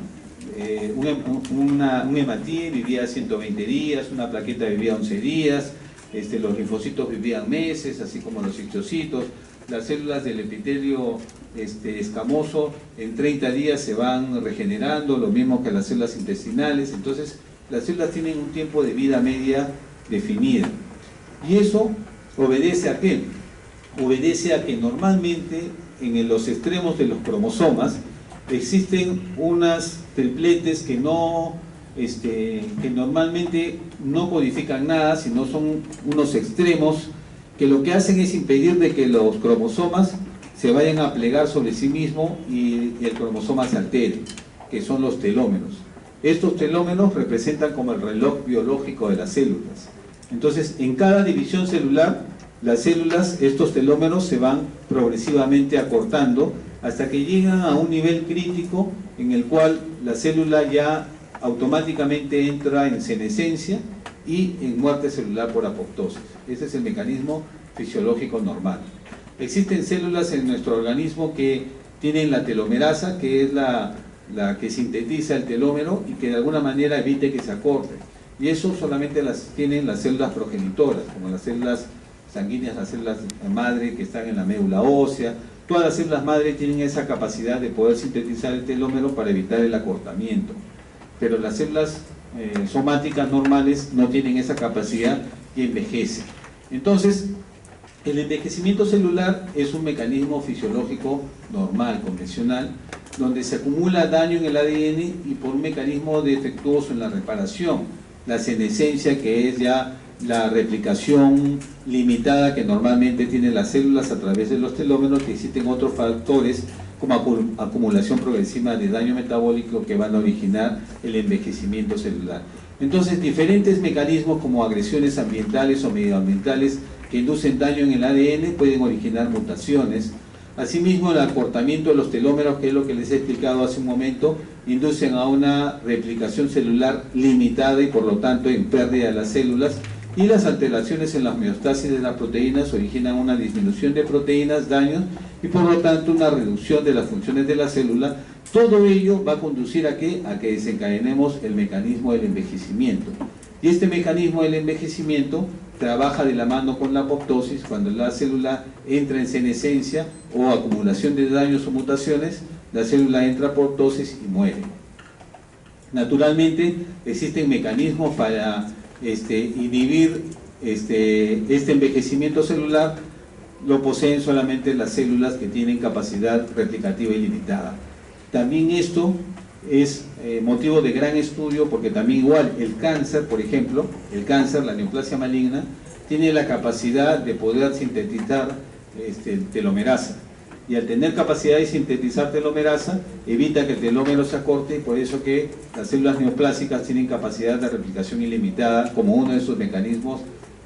un hematí vivía 120 días, una plaqueta vivía 11 días, los linfocitos vivían meses, así como los histocitos. Las células del epitelio escamoso en 30 días se van regenerando, lo mismo que las células intestinales. Entonces las células tienen un tiempo de vida media definida. ¿Y eso obedece a qué? Obedece a que normalmente en los extremos de los cromosomas existen unas tripletes que normalmente no codifican nada, sino son unos extremos que lo que hacen es impedir de que los cromosomas se vayan a plegar sobre sí mismos y el cromosoma se altere, que son los telómeros. Estos telómeros representan como el reloj biológico de las células. Entonces, en cada división celular, las células, estos telómeros se van progresivamente acortando hasta que llegan a un nivel crítico en el cual la célula ya automáticamente entra en senescencia y en muerte celular por apoptosis. Ese es el mecanismo fisiológico normal. Existen células en nuestro organismo que tienen la telomerasa, que es la que sintetiza el telómero y que de alguna manera evite que se acorte. Y eso solamente las tienen las células progenitoras, como las células sanguíneas, las células madre que están en la médula ósea. Todas las células madre tienen esa capacidad de poder sintetizar el telómero para evitar el acortamiento. Pero las células somáticas normales no tienen esa capacidad y envejecen. Entonces, el envejecimiento celular es un mecanismo fisiológico normal, convencional, donde se acumula daño en el ADN y por un mecanismo defectuoso en la reparación, la senescencia, que es ya la replicación limitada que normalmente tienen las células a través de los telómeros, que existen otros factores como acumulación progresiva de daño metabólico que van a originar el envejecimiento celular. Entonces, diferentes mecanismos como agresiones ambientales o medioambientales que inducen daño en el ADN pueden originar mutaciones. Asimismo, el acortamiento de los telómeros, que es lo que les he explicado hace un momento, inducen a una replicación celular limitada y por lo tanto en pérdida de las células. Y las alteraciones en la homeostasis de las proteínas originan una disminución de proteínas, daños y por lo tanto una reducción de las funciones de la célula. Todo ello va a conducir a que desencadenemos el mecanismo del envejecimiento. Y este mecanismo del envejecimiento trabaja de la mano con la apoptosis. Cuando la célula entra en senescencia o acumulación de daños o mutaciones, la célula entra a apoptosis y muere. Naturalmente existen mecanismos para inhibir este envejecimiento celular. Lo poseen solamente las células que tienen capacidad replicativa ilimitada. También esto es motivo de gran estudio porque también igual el cáncer, por ejemplo, el cáncer, la neoplasia maligna, tiene la capacidad de poder sintetizar telomerasa. Y al tener capacidad de sintetizar telomerasa, evita que el telómero se acorte, y por eso que las células neoplásicas tienen capacidad de replicación ilimitada como uno de sus mecanismos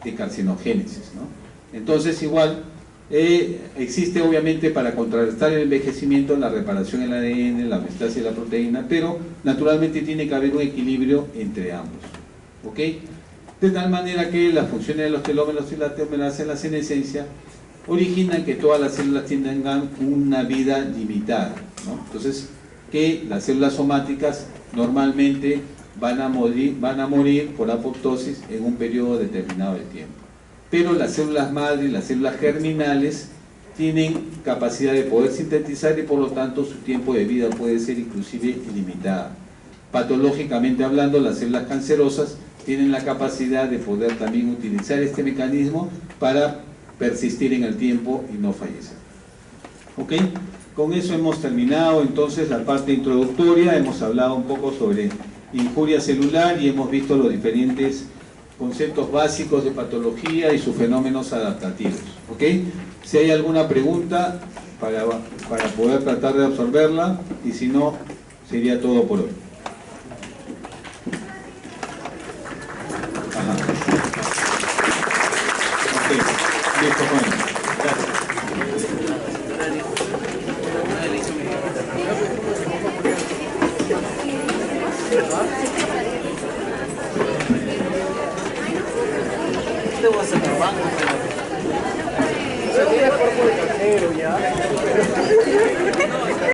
de carcinogénesis, ¿no? Entonces, igual, existe obviamente para contrarrestar el envejecimiento la reparación del ADN, la homeostasis de la proteína, pero naturalmente tiene que haber un equilibrio entre ambos, ¿ok? De tal manera que las funciones de los telómeros y la telomerasa en la senescencia originan que todas las células tengan una vida limitada, ¿no? Entonces, que las células somáticas normalmente van a morir por apoptosis en un periodo determinado de tiempo. Pero las células madre y las células germinales tienen capacidad de poder sintetizar y por lo tanto su tiempo de vida puede ser inclusive ilimitada. Patológicamente hablando, las células cancerosas tienen la capacidad de poder también utilizar este mecanismo para persistir en el tiempo y no fallecer. ¿Ok? Con eso hemos terminado entonces la parte introductoria. Hemos hablado un poco sobre injuria celular y hemos visto los diferentes conceptos básicos de patología y sus fenómenos adaptativos. ¿Ok? Si hay alguna pregunta para poder tratar de absorberla, y si no, sería todo por hoy.